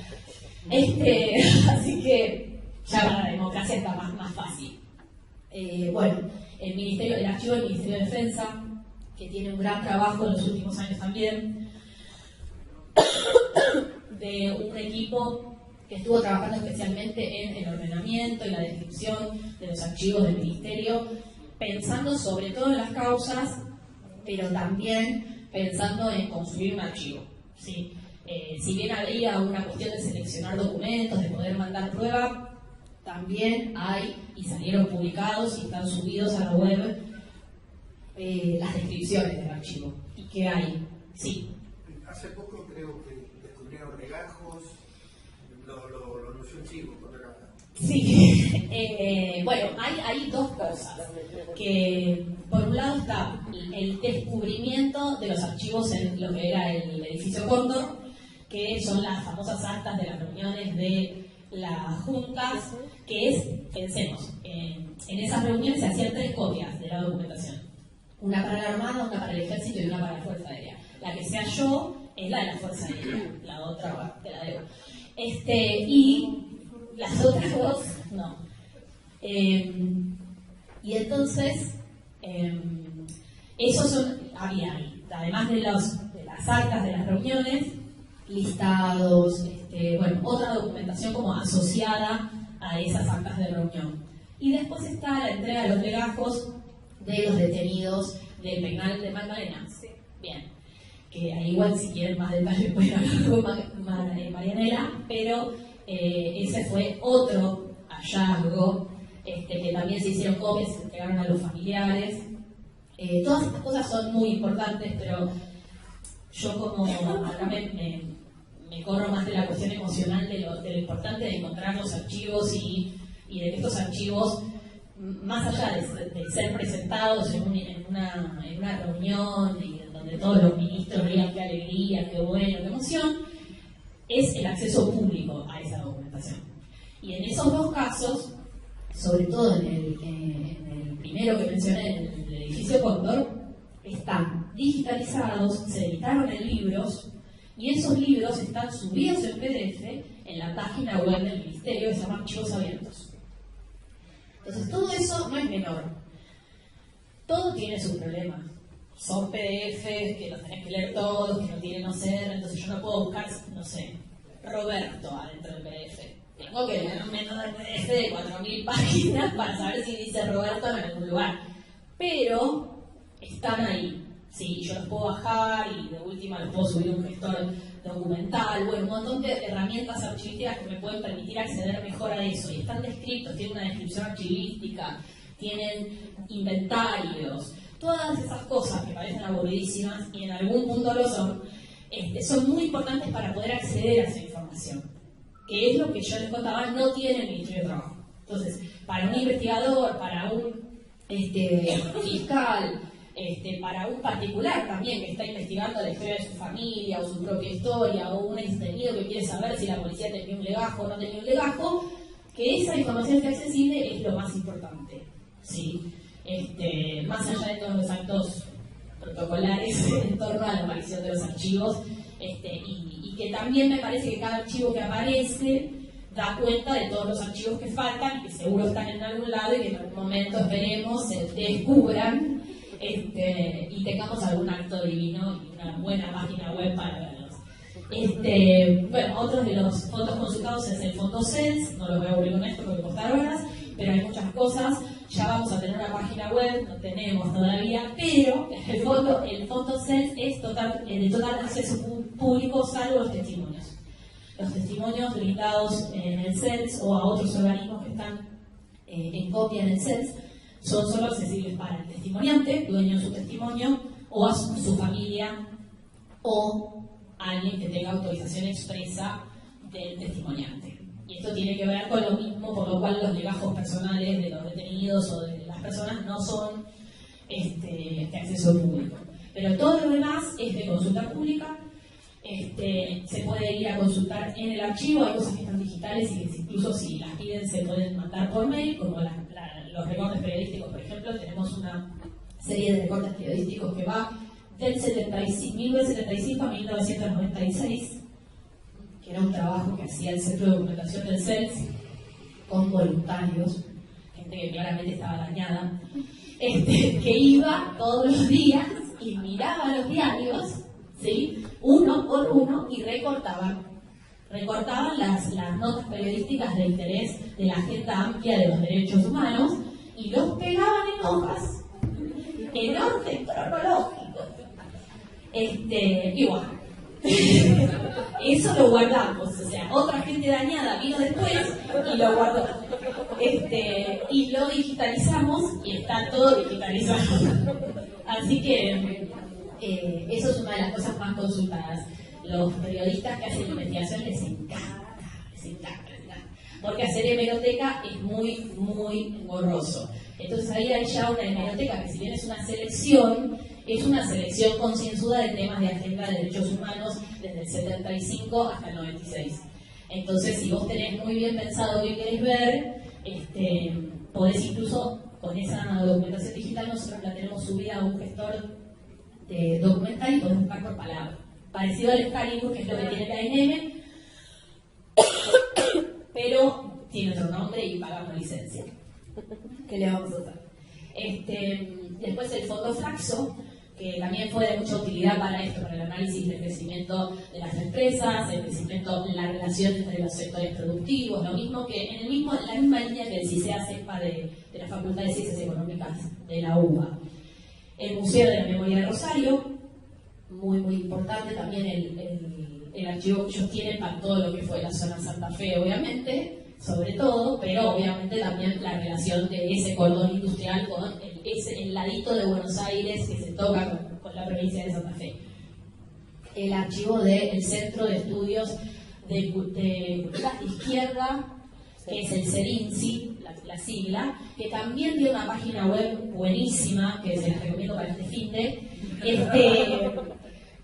Así que ya para la democracia está más fácil. Bueno, el archivo del Ministerio de Defensa, que tiene un gran trabajo en los últimos años también, de un equipo que estuvo trabajando especialmente en el ordenamiento y la descripción de los archivos del Ministerio, pensando sobre todo en las causas, pero también pensando en construir un archivo, ¿sí? Si bien había una cuestión de seleccionar documentos, de poder mandar prueba, también hay, y salieron publicados y están subidos a la web, las descripciones del archivo. ¿Y qué hay? Sí. Hace poco creo que descubrieron legajos, lo anunció un chico por acá. Sí, bueno, hay dos cosas. Que por un lado está el descubrimiento de los archivos en lo que era el edificio Cóndor, que son las famosas actas de las reuniones de las juntas, que es, pensemos, en esas reuniones se hacían 3 copias de la documentación. Una para la Armada, una para el Ejército y una para la Fuerza Aérea. La que se halló es la de la Fuerza Aérea, la otra te la debo. Y las otras 2, no. Y entonces, esos había ahí, además de las actas de las reuniones, listados, bueno, otra documentación como asociada a esas actas de reunión. Y después está la entrega de los legajos de los detenidos del penal de Magdalena. Sí. Bien, que al igual si quieren más detalles pueden hablar con Marianela, pero ese fue otro hallazgo, que también se hicieron copias y se entregaron a los familiares. Todas estas cosas son muy importantes, pero yo como acá me corro más de la cuestión emocional de lo importante de encontrar los archivos y de que estos archivos, más allá de ser presentados en una reunión y donde todos los ministros digan qué alegría, qué bueno, qué emoción, es el acceso público a esa documentación. Y en esos 2 casos, sobre todo en el primero que mencioné, en el edificio Cóndor, están digitalizados, se editaron en libros, y esos libros están subidos en PDF en la página web del Ministerio, que se llama Archivos Abiertos. Entonces, todo eso no es menor. Todo tiene sus problemas. Son PDFs que los tenés que leer todos, que no tienen no ser, entonces yo no puedo buscar, no sé, Roberto adentro del PDF. Tengo que leer un menú de PDF de 4.000 páginas para saber si dice Roberto en algún lugar. Pero están ahí. Sí, yo los puedo bajar y de última los puedo subir a un gestor documental, bueno, un montón de herramientas archivísticas que me pueden permitir acceder mejor a eso. Y están descritos, tienen una descripción archivística, tienen inventarios, todas esas cosas que parecen aburridísimas y en algún punto lo son, son muy importantes para poder acceder a esa información, que es lo que yo les contaba, no tiene el Ministerio de Trabajo. Entonces, para un investigador, para un fiscal, para un particular también que está investigando la historia de su familia o su propia historia, o un ex detenido que quiere saber si la policía tenía un legajo o no tenía un legajo, que esa información esté accesible es lo más importante, ¿sí? Más allá de todos los actos protocolares en torno a la aparición de los archivos, y que también me parece que cada archivo que aparece da cuenta de todos los archivos que faltan, que seguro están en algún lado y que en algún momento esperemos se descubran, y tengamos algún acto divino y una buena página web para verlos. Bueno, otro de los fondos consultados es el fondo CELS, no lo voy a aburrir con esto porque costar horas, pero hay muchas cosas. Ya vamos a tener una página web, no tenemos todavía, pero el fondo CELS es de total acceso público, salvo los testimonios. Los testimonios brindados en el CELS o a otros organismos que están en copia en el CELS son solo accesibles para el testimoniante, dueño de su testimonio, o a su familia, o alguien que tenga autorización expresa del testimoniante. Y esto tiene que ver con lo mismo, por lo cual los legajos personales de los detenidos o de las personas no son de acceso público. Pero todo lo demás es de consulta pública. Se puede ir a consultar en el archivo, hay cosas que están digitales y que incluso si las piden se pueden mandar por mail, como los recortes periodísticos, por ejemplo. Tenemos una serie de recortes periodísticos que va del 1975 a 1996, que era un trabajo que hacía el Centro de Documentación del CELS con voluntarios, gente que claramente estaba dañada, que iba todos los días y miraba los diarios, ¿sí?, uno por uno, y recortaban las notas periodísticas de interés de la agenda amplia de los derechos humanos y los pegaban en hojas en orden cronológico. Igual. Eso lo guardamos, o sea, otra gente dañada vino después y lo guardó. Y lo digitalizamos y está todo digitalizado. Así que eso es una de las cosas más consultadas. Los periodistas que hacen investigación les encanta, porque hacer hemeroteca es muy, muy engorroso. Entonces ahí hay ya una hemeroteca que, si bien es una selección concienzuda de temas de agenda de derechos humanos desde el 75 hasta el 96. Entonces, si vos tenés muy bien pensado qué querés ver, podés incluso, con esa documentación digital, nosotros la tenemos subida a un gestor de documental y podés buscar por palabra. Parecido al Excalibur, que es lo que tiene la ANM, pero tiene otro nombre y pagamos licencia. ¿Qué le vamos a usar? Después el fondo Flaxo, que también fue de mucha utilidad para esto, para el análisis del crecimiento de las empresas, el crecimiento, la relación entre los sectores productivos, lo mismo que en la misma línea que el CICEA-CEPA de la Facultad de Ciencias Económicas de la UBA. El Museo de la Memoria de Rosario, muy, muy importante, también el archivo que ellos tienen para todo lo que fue la zona Santa Fe, obviamente, sobre todo, pero obviamente también la relación de ese cordón industrial con el ladito de Buenos Aires que se toca con la provincia de Santa Fe. El archivo del Centro de Estudios de Cultura Izquierda, que es el CERINCI, la sigla, que también tiene una página web buenísima, que se las recomiendo para este finde,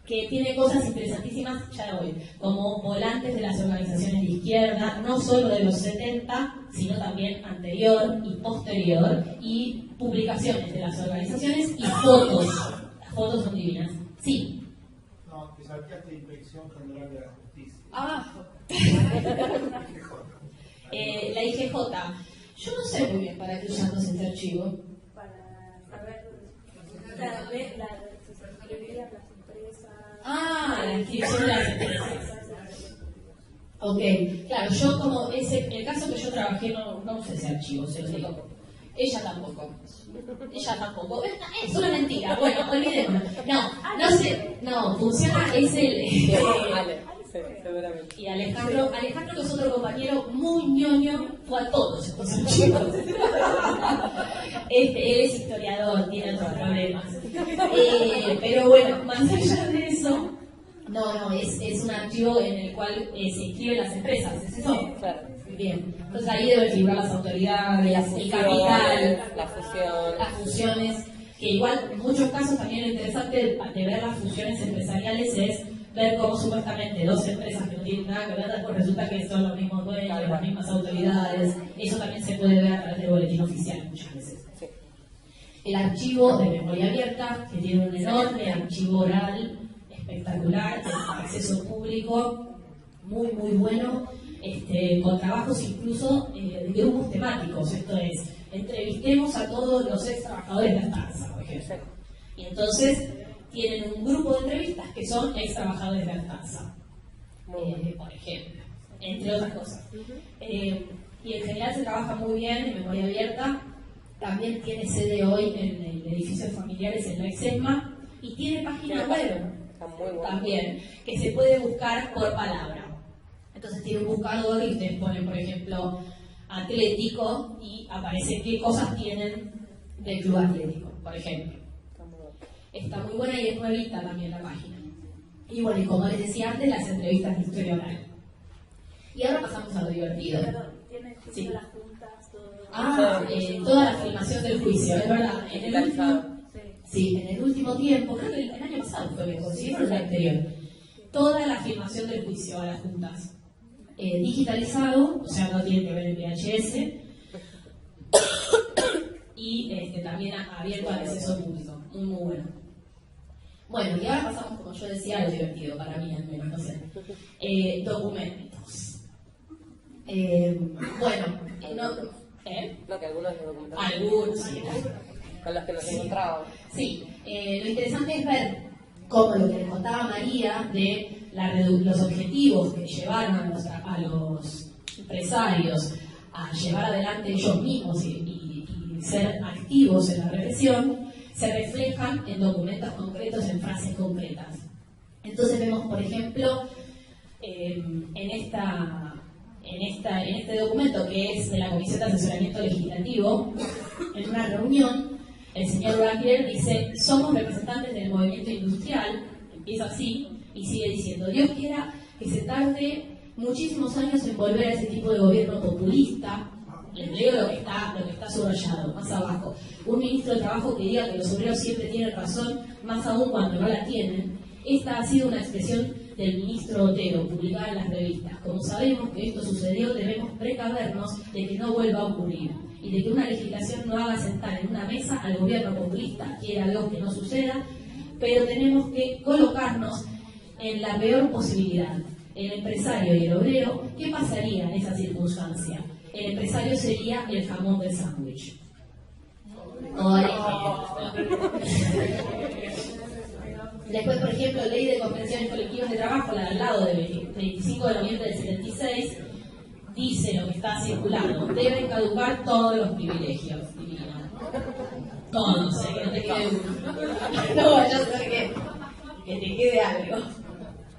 que tiene cosas interesantísimas, ya voy, como volantes de las organizaciones de izquierda, no solo de los 70, sino también anterior y posterior, y publicaciones de las organizaciones y fotos. Las fotos son divinas. Sí. No, te salteaste Inspección General de la Justicia. La IGJ. Yo no sé muy bien para qué usamos este archivo. Para saber la suscribiría las empresas. La inscripción de las empresas. Ok, claro, yo como el caso que yo trabajé no usé ese archivo, se lo digo. Ella tampoco. Es una mentira. Bueno, olvidémonos. No sé. No, funciona, es el. Seguramente. Y Alejandro, que es otro compañero muy ñoño, fue a todos estos archivos. Él es historiador, tiene otros problemas. Pero bueno, más allá de eso, es un archivo en el cual se inscriben las empresas, ¿es eso? Claro. Bien, entonces ahí deben figurar las autoridades, el capital, las fusiones, que igual en muchos casos también lo interesante de ver las fusiones empresariales es ver cómo supuestamente dos empresas que no tienen nada que ver, pues resulta que son los mismos dueños, las mismas autoridades. Eso también se puede ver a través del boletín oficial muchas veces. Sí. El archivo de memoria abierta, que tiene un enorme archivo oral espectacular, de acceso público, muy, muy bueno, con trabajos incluso de grupos temáticos. Esto es, entrevistemos a todos los ex trabajadores de la TARSA, por ejemplo. Y entonces tienen un grupo de entrevistas que son ex trabajadores de la TARSA, por ejemplo, entre otras cosas. Y en general se trabaja muy bien en memoria abierta. También tiene sede hoy en el edificio de familiares en la EXESMA y tiene página web también, que se puede buscar por palabra. Entonces tiene un buscador y ustedes ponen, por ejemplo, Atlético y aparece qué cosas tienen del Club Atlético, por ejemplo. Está muy buena y es nuevita también la página. Y bueno, y como les decía antes, las entrevistas de historia oral. Y ahora pasamos a lo divertido. Perdón, tiene Sí. las juntas, todo. Toda la filmación del juicio, es verdad. En el último tiempo, creo que el año pasado fue que consiguieron, el anterior. Toda la filmación del juicio a las juntas. Digitalizado, o sea, no tiene que ver en VHS. Y también abierto al acceso público. Muy, muy bueno. Bueno, y ahora pasamos, como yo decía, a lo divertido, para mí al menos, no sé. Documentos. Lo que algunos de documentos. Algunos, sí. Con los que nos encontrábamos. Sí, lo interesante es ver cómo lo que les contaba María de los objetivos que llevaron a los empresarios a llevar adelante ellos mismos y ser activos en la represión, se reflejan en documentos concretos, en frases concretas. Entonces vemos, por ejemplo, en este documento que es de la Comisión de Asesoramiento Legislativo, en una reunión, el señor Blanquier dice, somos representantes del movimiento industrial, empieza así, y sigue diciendo, Dios quiera que se tarde muchísimos años en volver a ese tipo de gobierno populista. Les leo lo que está subrayado, más abajo. Un ministro de Trabajo que diga que los obreros siempre tienen razón, más aún cuando no la tienen. Esta ha sido una expresión del ministro Otero, publicada en las revistas. Como sabemos que esto sucedió, debemos precavernos de que no vuelva a ocurrir y de que una legislación no haga sentar en una mesa al gobierno populista, quiera Dios que no suceda, pero tenemos que colocarnos en la peor posibilidad. El empresario y el obrero, ¿qué pasaría en esa circunstancia? El empresario sería el jamón del sándwich. Después, por ejemplo, Ley de Convenciones Colectivas de Trabajo, la de al lado del 25 de noviembre del 76, dice lo que está circulando. Deben caducar todos los privilegios. Todos, que no te quede uno. No, yo sé que te quede algo.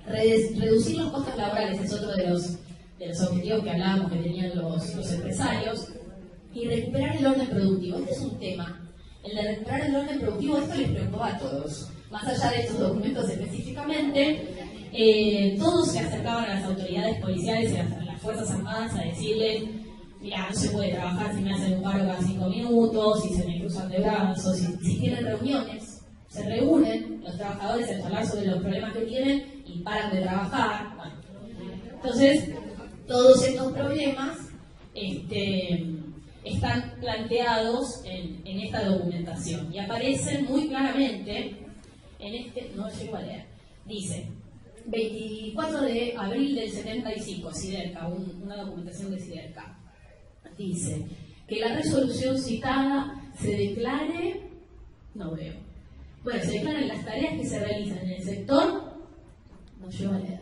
Reducir los costos laborales es otro de los objetivos que hablábamos que tenían los empresarios, y recuperar el orden productivo. Este es un tema. El de recuperar el orden productivo, esto les preocupa a todos. Más allá de estos documentos específicamente, todos se acercaban a las autoridades policiales y a las Fuerzas Armadas a decirles, mira, no se puede trabajar si me hacen un paro cada 5 minutos, si se me cruzan de brazos, si tienen reuniones, se reúnen los trabajadores a charlar sobre los problemas que tienen y paran de trabajar. Bueno, entonces, todos estos problemas están planteados en esta documentación y aparecen muy claramente en no llego a leer, dice 24 de abril del 75, Siderca, una documentación de Siderca, dice que la resolución citada se declare, no veo, bueno, se declaran las tareas que se realizan en el sector, no llego a leer,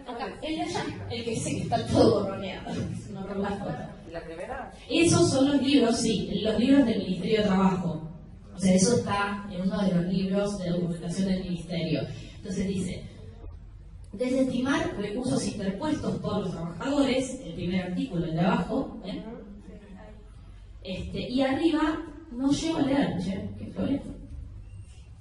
acá, el de allá, el que dice que está todo borroneado, no por la foto. ¿La primera? Esos son los libros, sí, los libros del Ministerio de Trabajo. O sea, eso está en uno de los libros de documentación del Ministerio. Entonces dice, desestimar recursos interpuestos por los trabajadores, el primer artículo, el de abajo, ¿eh? Y arriba, no llego a leer, ¿qué problema?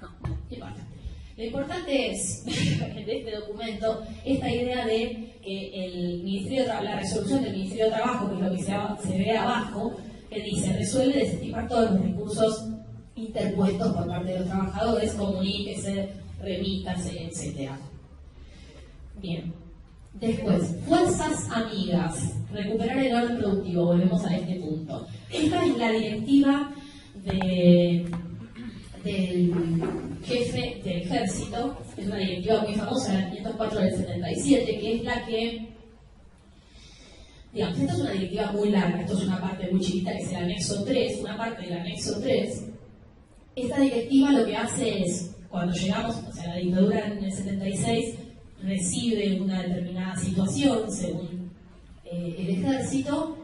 No, ¿qué pasa? Lo importante es, de este documento, esta idea de que el Ministerio de la resolución del Ministerio de Trabajo, que es lo que se ve abajo, que dice, resuelve desestimar todos los recursos interpuestos por parte de los trabajadores, comuníquese, remítase, etc. Bien. Después, fuerzas amigas, recuperar el orden productivo, volvemos a este punto. Esta es la directiva del jefe del ejército, es una directiva muy famosa, la 504 del 77, que es la que, digamos, esta es una directiva muy larga, esto es una parte muy chiquita que es el anexo 3, una parte del anexo 3. Esta directiva lo que hace es, cuando llegamos, o sea, la dictadura en el 76 recibe una determinada situación según el ejército,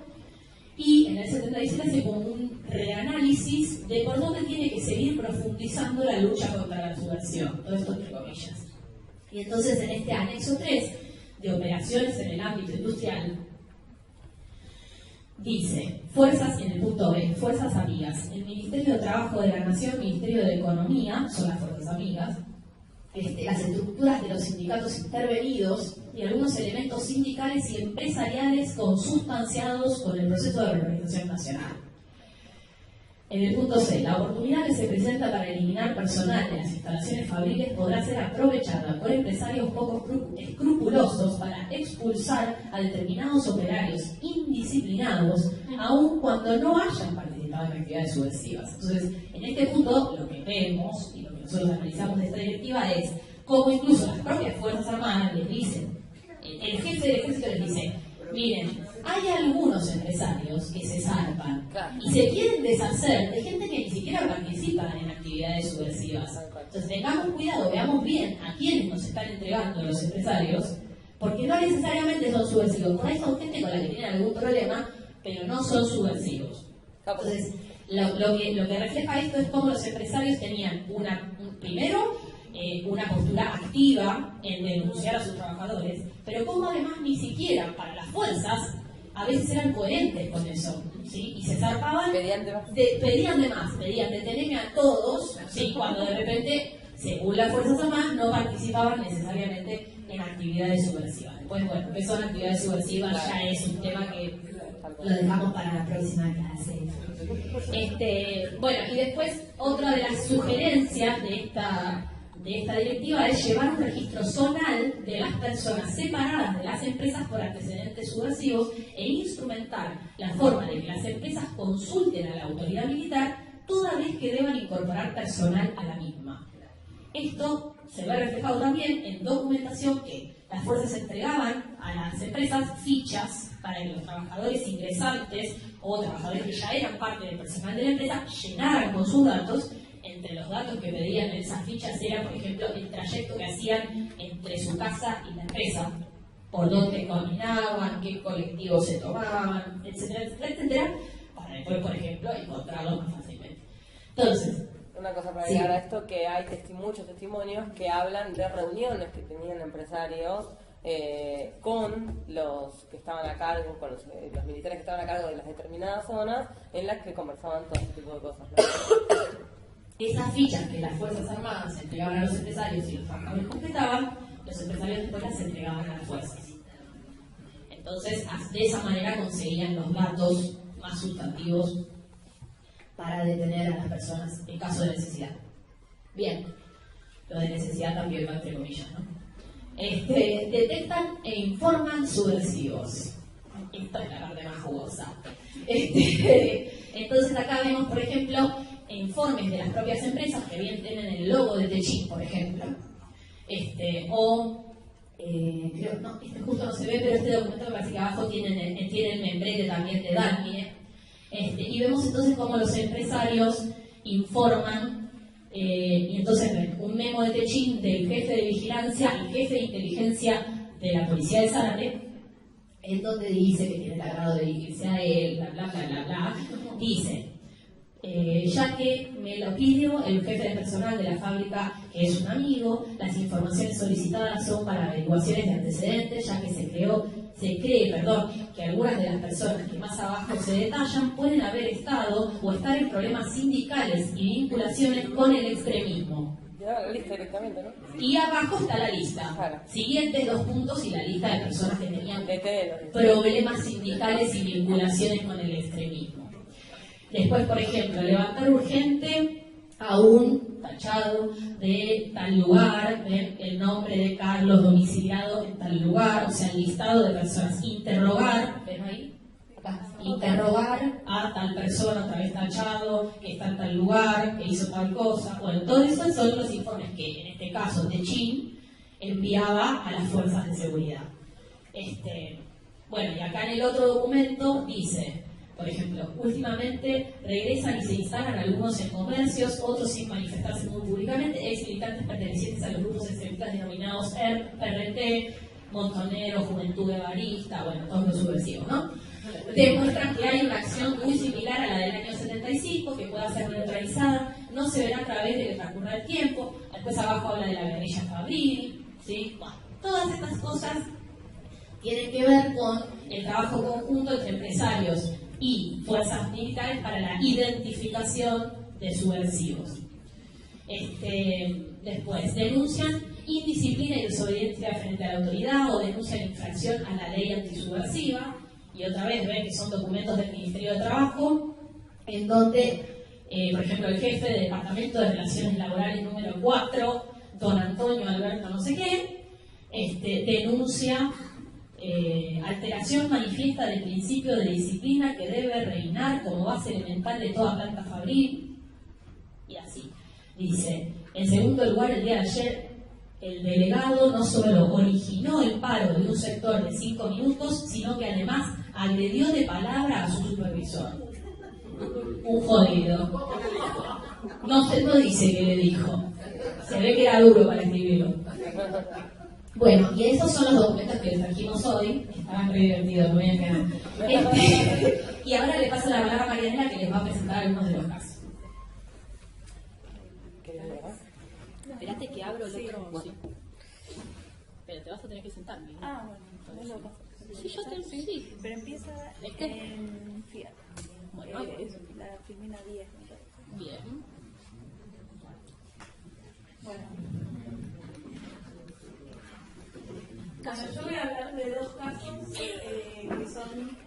y en el 77 hace como un reanálisis de por dónde tiene que seguir profundizando la lucha contra la subversión, todo esto entre comillas. Y entonces en este anexo 3 de operaciones en el ámbito industrial, dice, fuerzas, en el punto B, fuerzas amigas. El Ministerio de Trabajo de la Nación, Ministerio de Economía, son las fuerzas amigas, las estructuras de los sindicatos intervenidos y algunos elementos sindicales y empresariales consustanciados con el proceso de reorganización nacional. En el punto C, la oportunidad que se presenta para eliminar personal de las instalaciones fabriles podrá ser aprovechada por empresarios poco escrupulosos para expulsar a determinados operarios indisciplinados, aun cuando no hayan participado en actividades subversivas. Entonces, en este punto, lo que vemos y lo que nosotros analizamos de esta directiva es cómo incluso las propias Fuerzas Armadas les dicen, el jefe del ejército les dice, miren, hay algunos empresarios que se zarpan y se quieren deshacer de gente que ni siquiera participa en actividades subversivas. Entonces tengamos cuidado, veamos bien a quiénes nos están entregando los empresarios, porque no necesariamente son subversivos. Por ahí son gente con la que tienen algún problema, pero no son subversivos. Entonces, lo que refleja esto es cómo los empresarios tenían primero una postura activa en denunciar a sus trabajadores, pero cómo además ni siquiera para las fuerzas a veces eran coherentes con eso, ¿sí? Y se zarpaban, Pedían de más. pedían detenerme a todos, ¿sí? Cuando de repente, según las Fuerzas Armadas, no participaban necesariamente en actividades subversivas. Después, bueno, ¿qué son actividades subversivas? Ya es un tema que lo dejamos para la próxima clase. Bueno, y después otra de las sugerencias de esta directiva es llevar un registro zonal de las personas separadas de las empresas por antecedentes subversivos e instrumentar la forma de que las empresas consulten a la autoridad militar toda vez que deban incorporar personal a la misma. Esto se ve reflejado también en documentación que las fuerzas entregaban a las empresas fichas para que los trabajadores ingresantes o trabajadores que ya eran parte del personal de la empresa llenaran con sus datos. Entre los datos que pedían en esas fichas era, por ejemplo, el trayecto que hacían entre su casa y la empresa, por dónde caminaban, qué colectivos se tomaban, etcétera, etcétera, etcétera, para después, por ejemplo, encontrarlos más fácilmente. Entonces, una cosa para sí. agregar a esto, que hay muchos testimonios que hablan de reuniones que tenían empresarios con los que estaban a cargo, con los militares que estaban a cargo de las determinadas zonas, en las que conversaban todo este tipo de cosas, ¿no? Esas fichas que las Fuerzas Armadas entregaban a los empresarios y los trabajadores completaban, los empresarios después las entregaban a las fuerzas. Entonces, de esa manera conseguían los datos más sustantivos para detener a las personas en caso de necesidad. Bien, lo de necesidad también va entre comillas, ¿no? Detectan e informan subversivos. Esta es la parte más jugosa. Entonces acá vemos, por ejemplo, informes de las propias empresas que bien tienen el logo de Techin, por ejemplo. Creo, no, justo no se ve, pero este documento me parece que abajo tiene el membrete también de Dalmine. Y vemos entonces cómo los empresarios informan, y entonces ven un memo de Techin del jefe de vigilancia y jefe de inteligencia de la policía de Zárate, en donde dice que tiene el agrado de dirigirse a él, bla, bla, bla, bla, bla. Dice, ya que me lo pidió el jefe de personal de la fábrica, que es un amigo, las informaciones solicitadas son para averiguaciones de antecedentes, ya que se cree, que algunas de las personas que más abajo se detallan pueden haber estado o estar en problemas sindicales y vinculaciones con el extremismo. Ya la lista directamente, ¿no? Y abajo está la lista. Claro. Siguientes 2 puntos y la lista de personas que tenían Deténlos. problemas sindicales y vinculaciones con el extremismo. Después, por ejemplo, levantar urgente a un tachado de tal lugar, el nombre de Carlos domiciliado en tal lugar, o sea, el listado de personas. Interrogar, ¿ven ahí? Acá. Interrogar a tal persona, otra vez tachado, que está en tal lugar, que hizo tal cosa. Bueno, todos esos son los informes que, en este caso, Techin enviaba a las fuerzas de seguridad. Bueno, y acá en el otro documento dice, por ejemplo, últimamente regresan y se instalan algunos en comercios, otros sin manifestarse muy públicamente, ex militantes pertenecientes a los grupos extremistas denominados PRT, Montonero, Juventud Evarista, bueno, todos los subversivos, ¿no? Demuestran que hay una acción muy similar a la del año 75, que pueda ser neutralizada, no se verá a través de que transcurra el tiempo. Después abajo habla de la guerrilla fabril, ¿sí? Bueno, todas estas cosas tienen que ver con el trabajo conjunto entre empresarios y fuerzas militares para la identificación de subversivos. Después, denuncian indisciplina y desobediencia frente a la autoridad o denuncian infracción a la ley antisubversiva. Y otra vez ven que son documentos del Ministerio de Trabajo, en donde, por ejemplo, el jefe del Departamento de Relaciones Laborales número 4, don Antonio Alberto no sé qué, denuncia alteración manifiesta del principio de disciplina que debe reinar como base elemental de toda planta fabril, y así. Dice, en segundo lugar, el día de ayer, el delegado no solo originó el paro de un sector de 5 minutos, sino que además agredió de palabra a su supervisor. Un jodido. No dice que le dijo. Se ve que era duro para escribirlo. Bueno, y esos son los documentos que les trajimos hoy. Estaban re divertidos, no voy a quedar. Y ahora le paso la palabra a Marianela, que les va a presentar algunos de los casos. Espérate que abro el otro. Bueno. Sí. Pero te vas a tener que sentar. ¿No? Ah, bueno, no lo paso. Sí, yo te sí. Pero empieza en Fiat. Bueno, La Filmina 10. me parece. bien. Bueno, yo voy a hablar de dos casos que son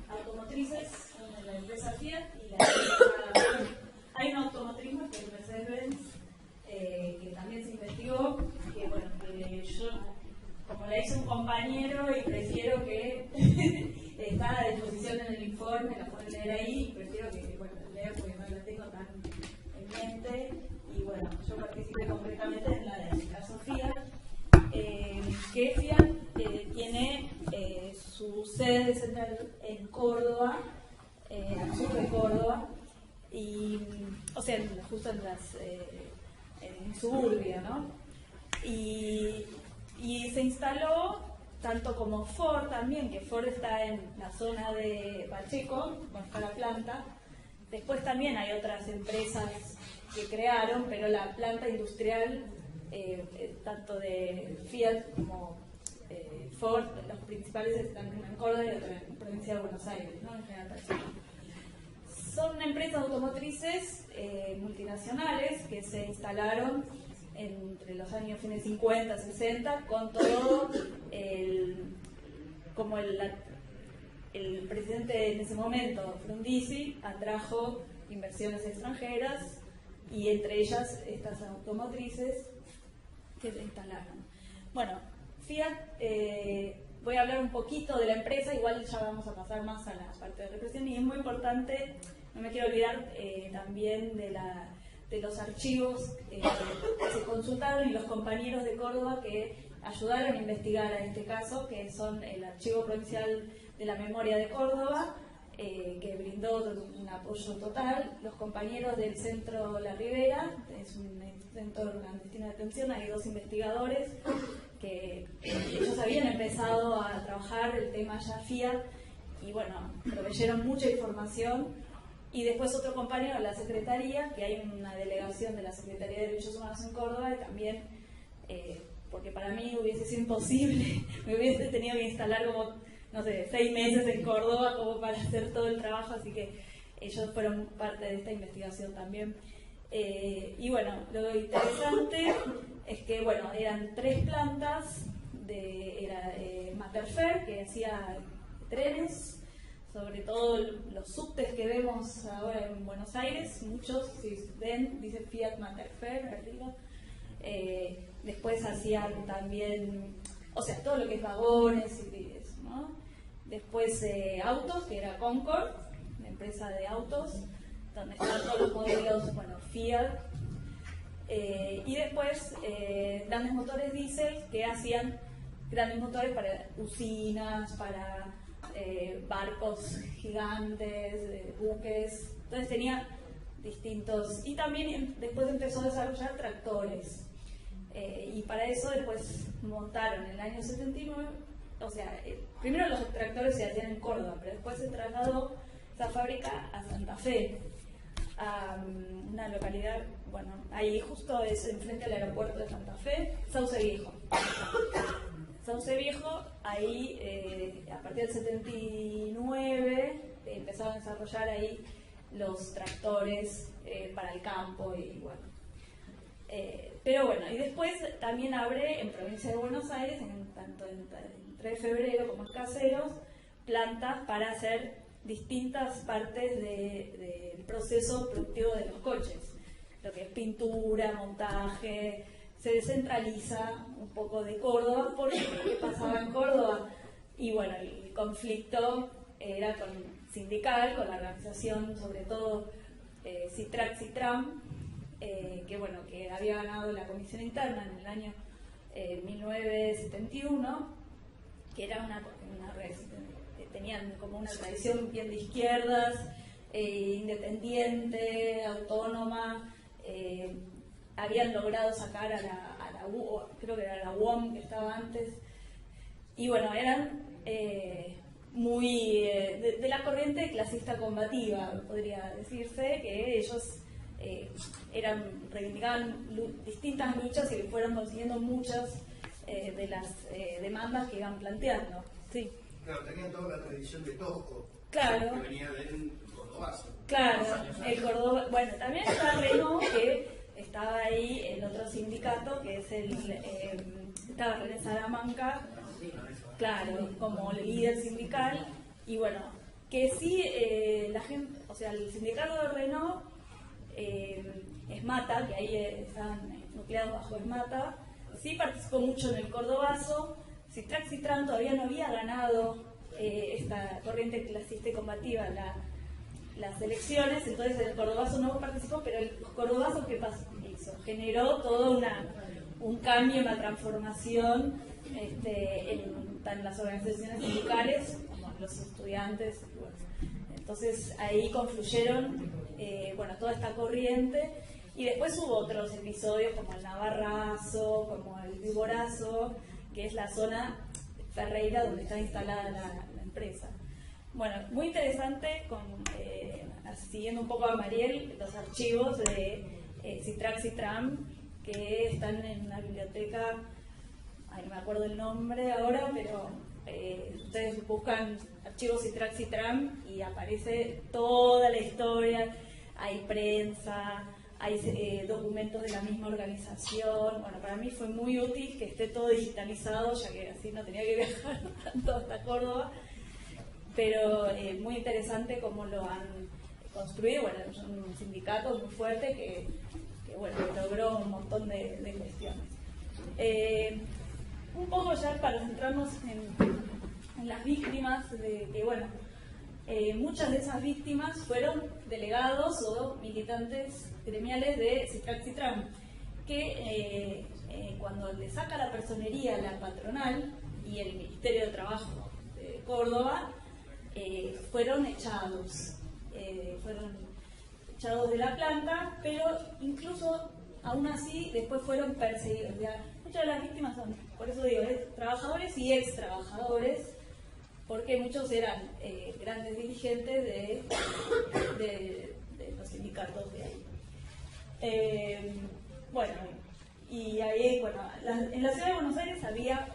automotrices, una de la empresa Fiat y la empresa... Hay una automotriz que es Mercedes-Benz, que también se investigó, que bueno, que yo, como la hizo un compañero y prefiero que está a disposición en el informe, la pueden leer ahí, prefiero que bueno, lea porque no la tengo tan en mente. Y bueno, yo participé concretamente en la de la Sofía, que Fiat tiene su sede central en Córdoba, al sur de Córdoba, y, o sea, justo en suburbia, ¿no? Y se instaló tanto como Ford también, que Ford está en la zona de Pacheco, donde está la planta. Después también hay otras empresas que crearon, pero la planta industrial, tanto de Fiat como Ford, los principales están en Córdoba y otra en la provincia de Buenos Aires, ¿no? En General Pacheco. Son empresas automotrices multinacionales que se instalaron entre los años fines 50, 60, con todo como el presidente en ese momento, Frondizi, atrajo inversiones extranjeras y entre ellas estas automotrices que se instalaron. Bueno, Fiat, voy a hablar un poquito de la empresa, igual ya vamos a pasar más a la parte de represión, y es muy importante, no me quiero olvidar también de los archivos que se consultaron y los compañeros de Córdoba que ayudaron a investigar a este caso, que son el Archivo Provincial de la Memoria de Córdoba, que brindó un apoyo total, los compañeros del Centro La Ribera, es un centro clandestino de detención, hay 2 investigadores que ellos habían empezado a trabajar el tema ya Fiat y bueno, proveyeron mucha información. Y después otro compañero de la Secretaría, que hay una delegación de la Secretaría de Derechos Humanos en Córdoba, y también, porque para mí hubiese sido imposible, me hubiese tenido que instalar como, no sé, 6 meses en Córdoba como para hacer todo el trabajo, así que ellos fueron parte de esta investigación también. Y bueno, lo interesante es que, bueno, eran 3 plantas, era Materfer, que hacía trenes, sobre todo los subtes que vemos ahora en Buenos Aires, muchos, si ven, dice Fiat Materfer arriba. Después hacían también, o sea, todo lo que es vagones y eso, ¿no? Después autos, que era Concord, la empresa de autos, donde están todos los modelos, bueno, Fiat. Y después grandes motores diésel que hacían grandes motores para usinas, para barcos gigantes, buques. Entonces tenía distintos, y también después empezó a desarrollar tractores, y para eso después montaron en el año 79, o sea, primero los tractores se hacían en Córdoba, pero después se trasladó esa fábrica a Santa Fe, a una localidad, bueno, ahí justo es enfrente al aeropuerto de Santa Fe, Sauce Viejo. Sauce Viejo, ahí a partir del 79 empezaron a desarrollar ahí los tractores para el campo y bueno. Pero bueno, y después también abre en provincia de Buenos Aires, tanto en 3 de febrero como en Caseros, plantas para hacer distintas partes del proceso productivo de los coches, lo que es pintura, montaje. Se descentraliza un poco de Córdoba, porque ¿qué pasaba en Córdoba? Y bueno, el conflicto era sindical, con la organización, sobre todo Citrac-Citram, que bueno, que había ganado la comisión interna en el año 1971, que era tenían como una tradición bien de izquierdas, independiente, autónoma. Habían logrado sacar a la creo que era la UOM que estaba antes, y bueno, eran muy de la corriente clasista combativa, podría decirse, que ellos reivindicaban distintas luchas y fueron consiguiendo muchas de las demandas que iban planteando. Sí, Claro, tenían toda la tradición de Tosco, claro. que venía del Cordobazo. Claro, el Córdoba, bueno, también está Renault, que estaba ahí el otro sindicato, que es estaba René Salamanca, claro, como líder sindical, y bueno, que sí, la gente, o sea, el sindicato de Renault, ESMATA, que ahí están nucleados bajo ESMATA, sí participó mucho en el Cordobazo. Citrac Citran todavía no había ganado esta corriente clasista y combativa las elecciones, entonces el Cordobazo no participó, pero el Cordobazo, ¿qué hizo? Generó todo un cambio, una transformación en las organizaciones sindicales, como en los estudiantes. Bueno. Entonces ahí confluyeron toda esta corriente, y después hubo otros episodios como el Navarrazo, como el Viborazo, que es la zona Ferreira donde está instalada la empresa. Bueno, muy interesante, siguiendo un poco a Mariel, los archivos de Citrac Citram, que están en una biblioteca, no me acuerdo el nombre ahora, pero ustedes buscan archivos Citrac Citram y aparece toda la historia, hay prensa, hay documentos de la misma organización. Bueno, para mí fue muy útil que esté todo digitalizado, ya que así no tenía que viajar tanto hasta Córdoba, pero muy interesante cómo lo han construido. Bueno, es un sindicato muy fuerte que logró un montón de cuestiones. Un poco ya para centrarnos en las víctimas, muchas de esas víctimas fueron delegados o militantes gremiales de Citrac Citram, que cuando le saca la personería la patronal y el Ministerio de Trabajo de Córdoba, fueron echados de la planta, pero incluso aún así después fueron perseguidos. Ya, muchas de las víctimas son, por eso digo, trabajadores y ex trabajadores, porque muchos eran grandes dirigentes de los sindicatos de ahí. Y ahí, en la ciudad de Buenos Aires había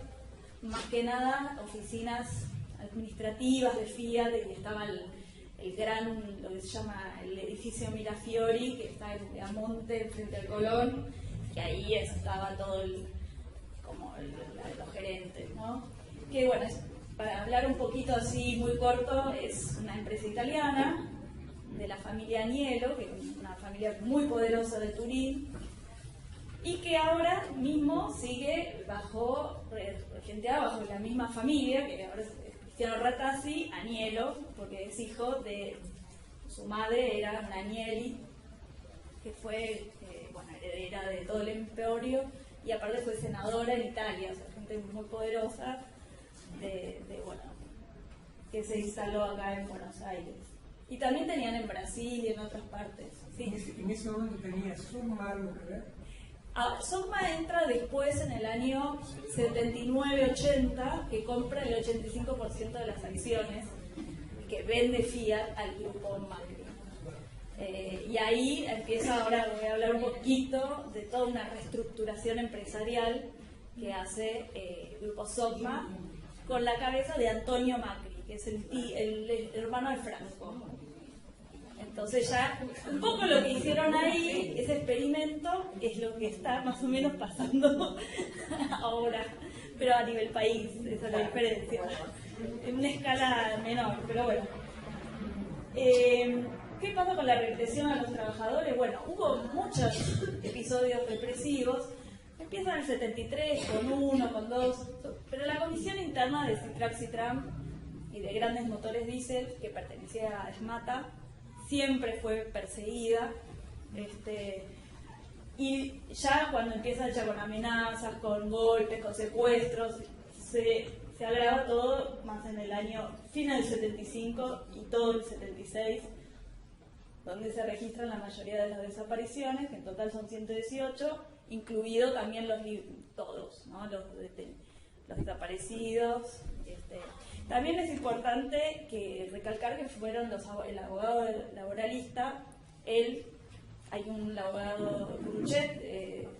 más que nada oficinas administrativas de Fiat, y estaba el gran, lo que se llama el edificio Mirafiori, que está en Amonte, frente al Colón, que ahí estaba todo los gerentes, ¿no? Que bueno, para hablar un poquito así muy corto, es una empresa italiana de la familia Agnello, que es una familia muy poderosa de Turín, y que ahora mismo sigue bajo la misma familia, que ahora es Cristiano Ratazzi Agnello, porque es hijo de su madre, era una Agnelli, que fue heredera de todo el emporio, y aparte fue senadora en Italia, o sea, gente muy poderosa que se instaló acá en Buenos Aires. Y también tenían en Brasil y en otras partes. ¿Sí? En ese momento tenía Sogma algo que ver. Sogma entra después, en el año 79-80, que compra el 85% de las acciones que vende Fiat al grupo Macri. Y ahí empieza, ahora voy a hablar un poquito de toda una reestructuración empresarial que hace el grupo Sogma, con la cabeza de Antonio Macri, que es el hermano de Franco. Entonces ya un poco lo que hicieron ahí, ese experimento, es lo que está más o menos pasando ahora, pero a nivel país, esa es la diferencia, en una escala menor, pero bueno. ¿Qué pasa con la represión a los trabajadores? Bueno, hubo muchos episodios represivos. Empiezan en el 73, con uno, con dos, pero la comisión interna de Citrac Citram y de Grandes Motores Diesel, que pertenecía a ESMATA, siempre fue perseguida, y ya cuando empieza ya con amenazas, con golpes, con secuestros, se agrava todo más en el año final del 75 y todo el 76, donde se registran la mayoría de las desapariciones, que en total son 118, incluido también todos, ¿no? los desaparecidos. También es importante recalcar que fueron el abogado laboralista, hay un abogado Gruchet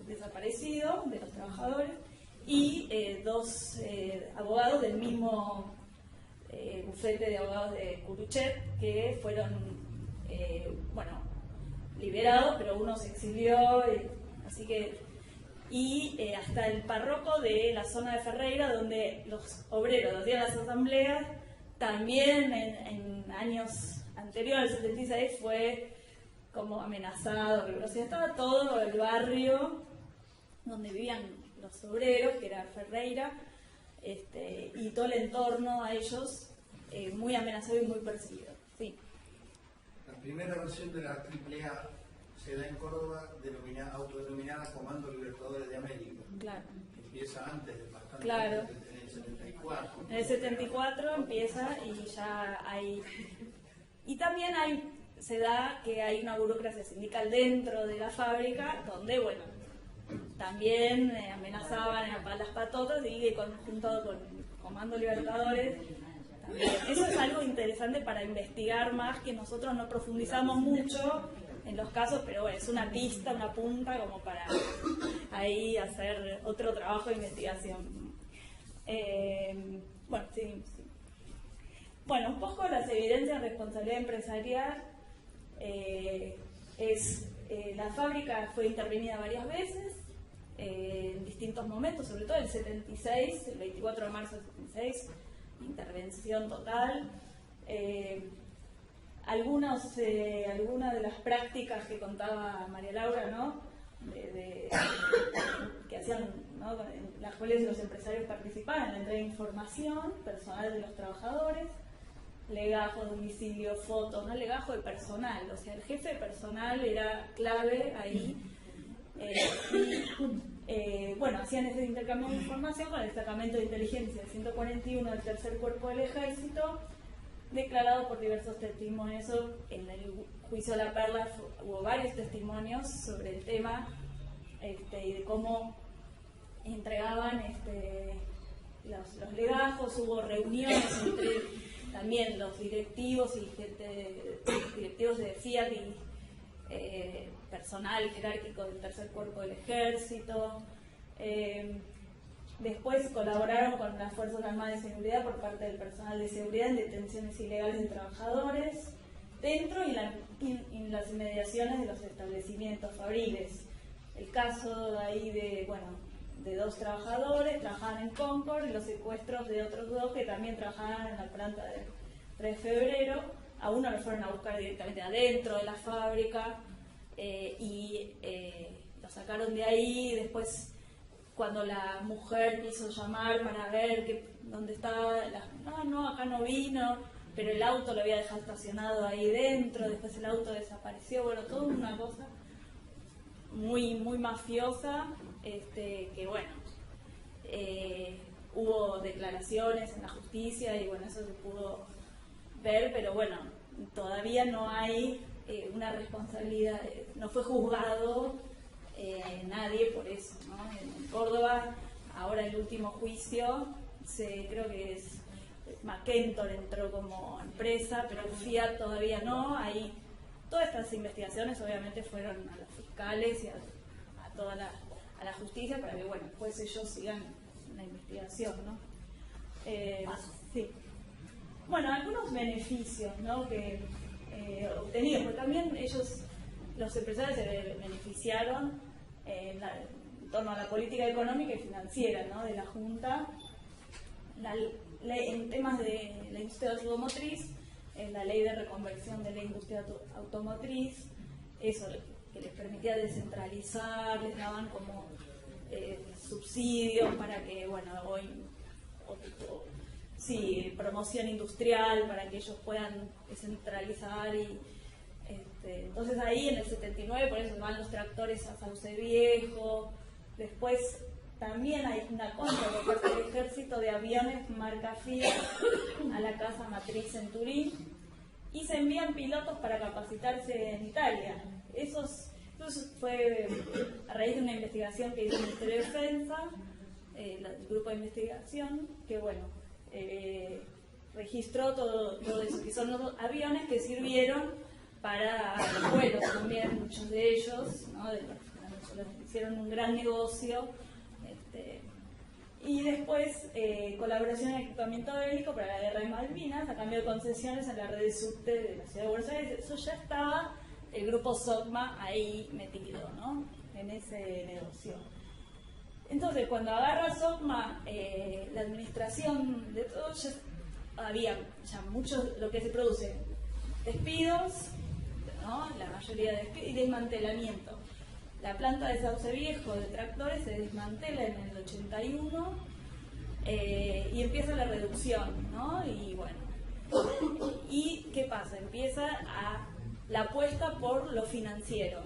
desaparecido de los trabajadores, y dos abogados del mismo bufete de abogados de Curuchet, que fueron, liberados, pero uno se exilió, así que, hasta el párroco de la zona de Ferreira, donde los obreros hacían las asambleas, también en años anteriores, el 76, fue como amenazado, o sea, estaba todo el barrio donde vivían los obreros, que era Ferreira, y todo el entorno a ellos muy amenazado y muy perseguido. Sí. La primera versión de la AAA se da en Córdoba, autodenominada Comando Libertadores de América. Claro. Empieza antes, bastante Claro. antes, en el 74. En el 74 empieza y ya hay... Y también se da que hay una burocracia sindical dentro de la fábrica, donde, también amenazaban a las patotas y junto con Comando Libertadores. También. Eso es algo interesante para investigar más, que nosotros no profundizamos mucho en los casos, pero es una pista, una punta como para ahí hacer otro trabajo de investigación. Sí. Bueno, un poco las evidencias de responsabilidad empresarial. La fábrica fue intervenida varias veces, en distintos momentos, sobre todo el 76, el 24 de marzo del 76, intervención total. Algunas de las prácticas que contaba María Laura, ¿no? Que hacían, ¿no? En las cuales los empresarios participaban en la entrega de información personal de los trabajadores, legajo, domicilio, fotos, no legajo de personal, o sea, el jefe de personal era clave ahí. Hacían ese intercambio de información con el destacamento de inteligencia 141 del tercer cuerpo del ejército, declarado por diversos testimonios. En el juicio de La Perla hubo varios testimonios sobre el tema y de cómo entregaban los legajos. Hubo reuniones entre también los directivos y directivos de Fiat y personal jerárquico del tercer cuerpo del ejército. Después colaboraron con las Fuerzas Armadas de Seguridad por parte del personal de seguridad en detenciones ilegales de trabajadores dentro y en las inmediaciones de los establecimientos fabriles. El caso ahí de dos trabajadores, trabajaban en Concord, y los secuestros de otros dos que también trabajaban en la planta de 3 de febrero. A uno lo fueron a buscar directamente adentro de la fábrica lo sacaron de ahí. Y después, cuando la mujer quiso llamar para ver dónde estaba, acá no vino, pero el auto lo había dejado estacionado ahí dentro. Después el auto desapareció. Toda una cosa muy, muy mafiosa, hubo declaraciones en la justicia y eso se pudo ver, pero todavía no hay una responsabilidad, no fue juzgado nadie por eso, ¿no? En Córdoba, ahora el último juicio, creo que es McKentor entró como empresa, pero Fiat todavía no. Ahí todas estas investigaciones obviamente fueron a los fiscales y a toda la justicia para que después ellos sigan la investigación, ¿no? Sí. Algunos beneficios, ¿no? que obtenidos, pero también los empresarios se beneficiaron en torno a la política económica y financiera, ¿no? De la Junta. En temas de la industria automotriz, la ley de reconversión de la industria automotriz, eso que les permitía descentralizar, les daban como subsidios para que, promoción industrial para que ellos puedan descentralizar entonces ahí en el 79 por eso van los tractores a Sauce Viejo. Después también hay una compra por parte del ejército de aviones marca Fiat a la casa matriz en Turín y se envían pilotos para capacitarse en Italia. Eso fue a raíz de una investigación que hizo el Ministerio de Defensa, el grupo de investigación, que registró todo eso, que son los aviones que sirvieron para los vuelos también, muchos de ellos, ¿no? Hicieron un gran negocio, Y después, colaboración en equipamiento bélico para la guerra de Malvinas, a cambio de concesiones en la red de subte de la ciudad de Buenos Aires. Eso ya estaba el grupo SOCMA ahí metido, ¿no? En ese negocio. Entonces, cuando agarra SOCMA, la administración de todo, ya había ya mucho lo que se produce: despidos, ¿no? La mayoría de despidos, y desmantelamiento. La planta de Sauce Viejo de tractores se desmantela en el 81 y empieza la reducción, ¿no? Y bueno, ¿y qué pasa? Empieza la apuesta por lo financiero.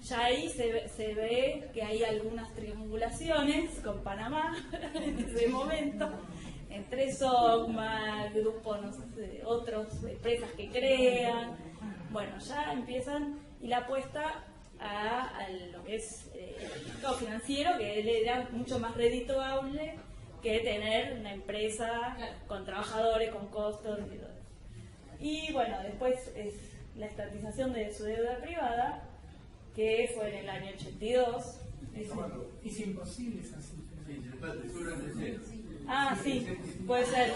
Ya ahí se ve que hay algunas triangulaciones con Panamá en ese momento, entre SOCMA, grupos, no sé, otras empresas que crean. Bueno, ya empiezan, y la apuesta a lo que es el mercado financiero, que él era mucho más redituable que tener una empresa con trabajadores, con costos y todo. Y bueno, después es la estatización de su deuda privada, que fue en el año 82. Es imposible esa cifra. Ah, sí, puede ser.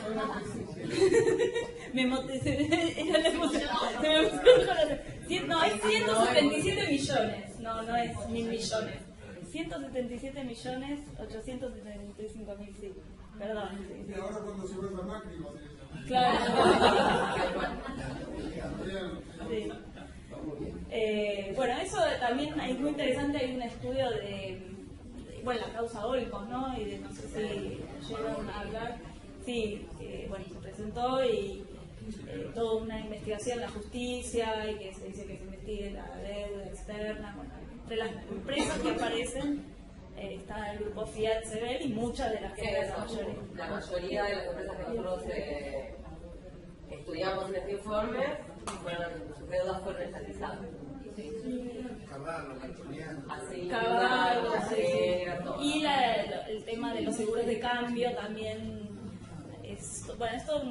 Me emocioné. Era la emoción. Se me emocionó el corazón. No, es 177 millones. No es 1.000 millones. 177.875.000, sí. Perdón. Sí. Y ahora cuando se vuelva Macri va a ser eso. Claro. Sí. Bueno, eso también es muy interesante. Hay un estudio de bueno, la causa Olcos, ¿no? Y de, no sé si llegaron a hablar. Sí, bueno, se presentó y toda una investigación en la justicia, y que se dice que se investigue la deuda externa. Bueno, entre las empresas que aparecen está el grupo Fiat Sebel y muchas de las que la mayoría de las empresas que nosotros estudiamos en este informe, sus deudas fueron estatizadas. Caballo, sí. Y el tema de los seguros de cambio también es, bueno, esto es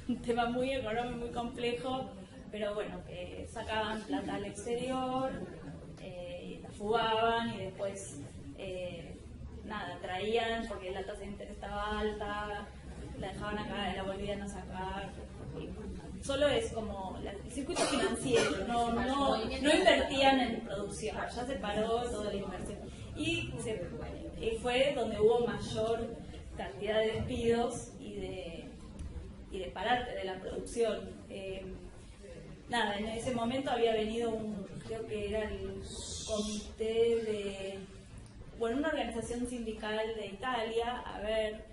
un tema muy económico, muy complejo, pero bueno, que sacaban plata al exterior, la fugaban y después nada, traían porque la tasa de interés estaba alta, la dejaban acá y la volvían a sacar. Solo es como el circuito financiero, no invertían en producción, ya se paró toda la inversión. Y fue donde hubo mayor cantidad de despidos y de parar de la producción. Nada, en ese momento había venido creo que era el comité de, bueno, una organización sindical de Italia a ver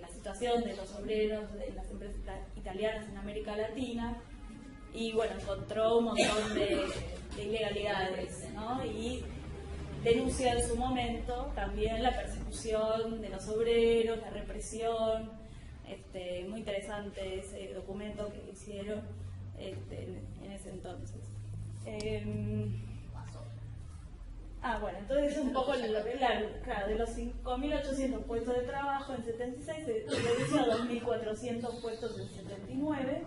la situación de los obreros de las empresas italianas en América Latina, y bueno, encontró un montón de ilegalidades, ¿no? Y denunció en su momento también la persecución de los obreros, la represión. Muy interesante ese documento que hicieron en ese entonces. Bueno, entonces un poco lo que claro, de los 5.800 puestos de trabajo en 76 se redució a 2.400 puestos en 79.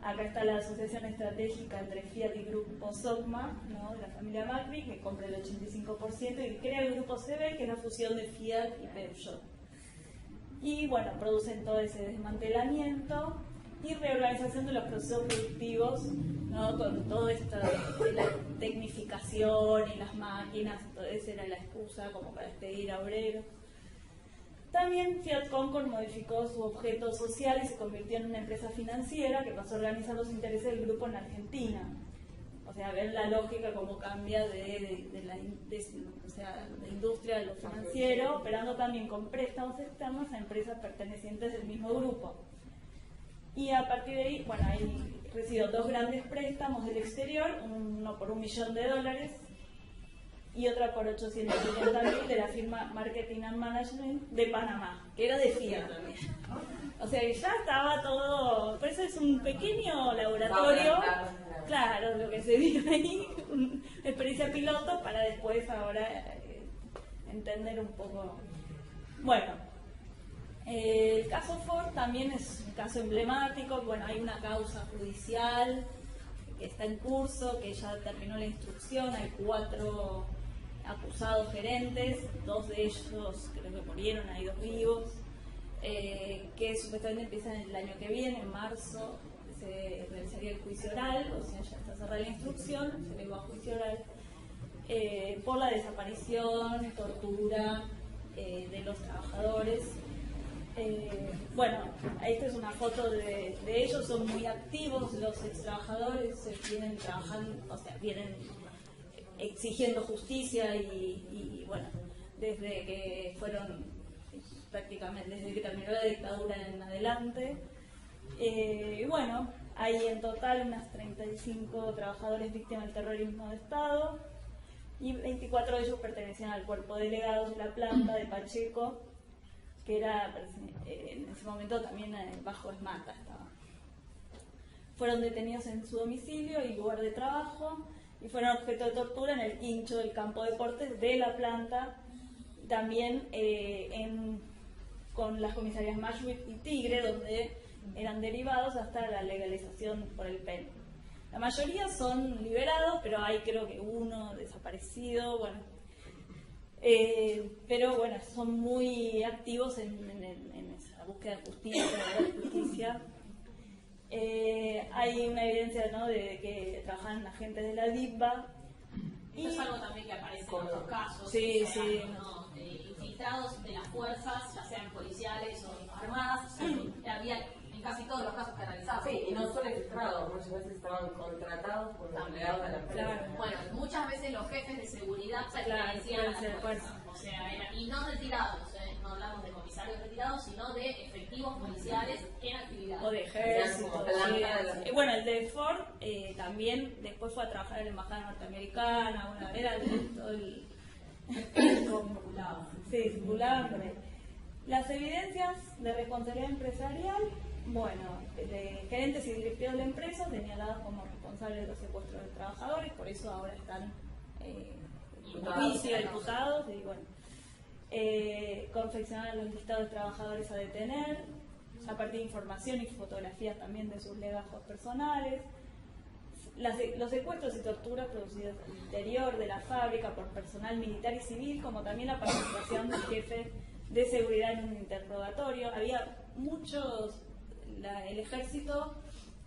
Acá está la asociación estratégica entre Fiat y Grupo SOCMA, ¿no? De la familia Macri, que compra el 85% y crea el Grupo CB, que es la fusión de Fiat y Peugeot. Y bueno, producen todo ese desmantelamiento y reorganización de los procesos productivos, ¿no? Con toda esta la tecnificación y las máquinas. Entonces era la excusa como para despedir a obreros. También Fiat Concord modificó su objeto social y se convirtió en una empresa financiera que pasó a organizar los intereses del grupo en Argentina. O sea, ver la lógica cómo cambia de la industria de lo financiero, operando también con préstamos externos a empresas pertenecientes del mismo grupo. Y a partir de ahí, bueno, ahí recibió 2 grandes préstamos del exterior, uno por $1 millón y otra por 850.000 de la firma Marketing and Management de Panamá, que era de Fiat también. O sea que ya estaba todo, por eso es un pequeño laboratorio, claro, lo que se vio ahí, una experiencia piloto para después ahora entender un poco. Bueno, el caso Ford también es un caso emblemático. Bueno, hay una causa judicial que está en curso, que ya terminó la instrucción, hay 4 acusados gerentes, 2 de ellos creo que murieron, hay 2 vivos, que supuestamente empiezan el año que viene, en marzo, se realizaría el juicio oral, o sea, ya está cerrada la instrucción, se le va a juicio oral, por la desaparición, tortura de los trabajadores. Bueno, esta es una foto de ellos, son muy activos los ex trabajadores, vienen trabajando, o sea, vienen exigiendo justicia y bueno, desde que fueron prácticamente, desde que terminó la dictadura en adelante. Y bueno, hay en total unas 35 trabajadores víctimas del terrorismo de Estado y 24 de ellos pertenecían al cuerpo de delegados de la planta de Pacheco, que era en ese momento también bajo Esmata estaba. Fueron detenidos en su domicilio y lugar de trabajo y fueron objeto de tortura en el quincho del campo de deportes de la planta, también con las comisarías Mashwit y Tigre, donde eran derivados hasta la legalización por el PEN. La mayoría son liberados, pero hay creo que uno desaparecido, bueno. Pero bueno, son muy activos en esa búsqueda de justicia. Hay una evidencia, ¿no?, de que trabajan agentes de la DIPBA. Esto es algo también que aparece en otros casos, sí, o sea, sí. ¿no? Infiltrados de las fuerzas, ya sean policiales o armadas, había en casi todos los casos que analizamos. Sí, y no solo infiltrados, muchas veces estaban contratados por los empleados de la empresa. Claro. Bueno, muchas veces los jefes de seguridad Claro, pertenecían a las puede ser, fuerzas, o sea, y no retirados, no hablamos de comisarios retirados, sino de efectivos policiales en actividad. O de ejército. Como planta Sí. Bueno, el de Ford también después fue a trabajar en la embajada norteamericana, bueno, era todo el... Sí, circulaban por ahí. Las evidencias de responsabilidad empresarial, bueno, de gerentes y directivos de la empresa señalados como responsables de los secuestros de trabajadores, por eso ahora están en juicio, imputados, y bueno, confeccionar los listados de trabajadores a detener, a partir de información y fotografías también de sus legajos personales. Los secuestros y torturas producidos al interior de la fábrica por personal militar y civil, como también la participación del jefe de seguridad en un interrogatorio. Había muchos, el ejército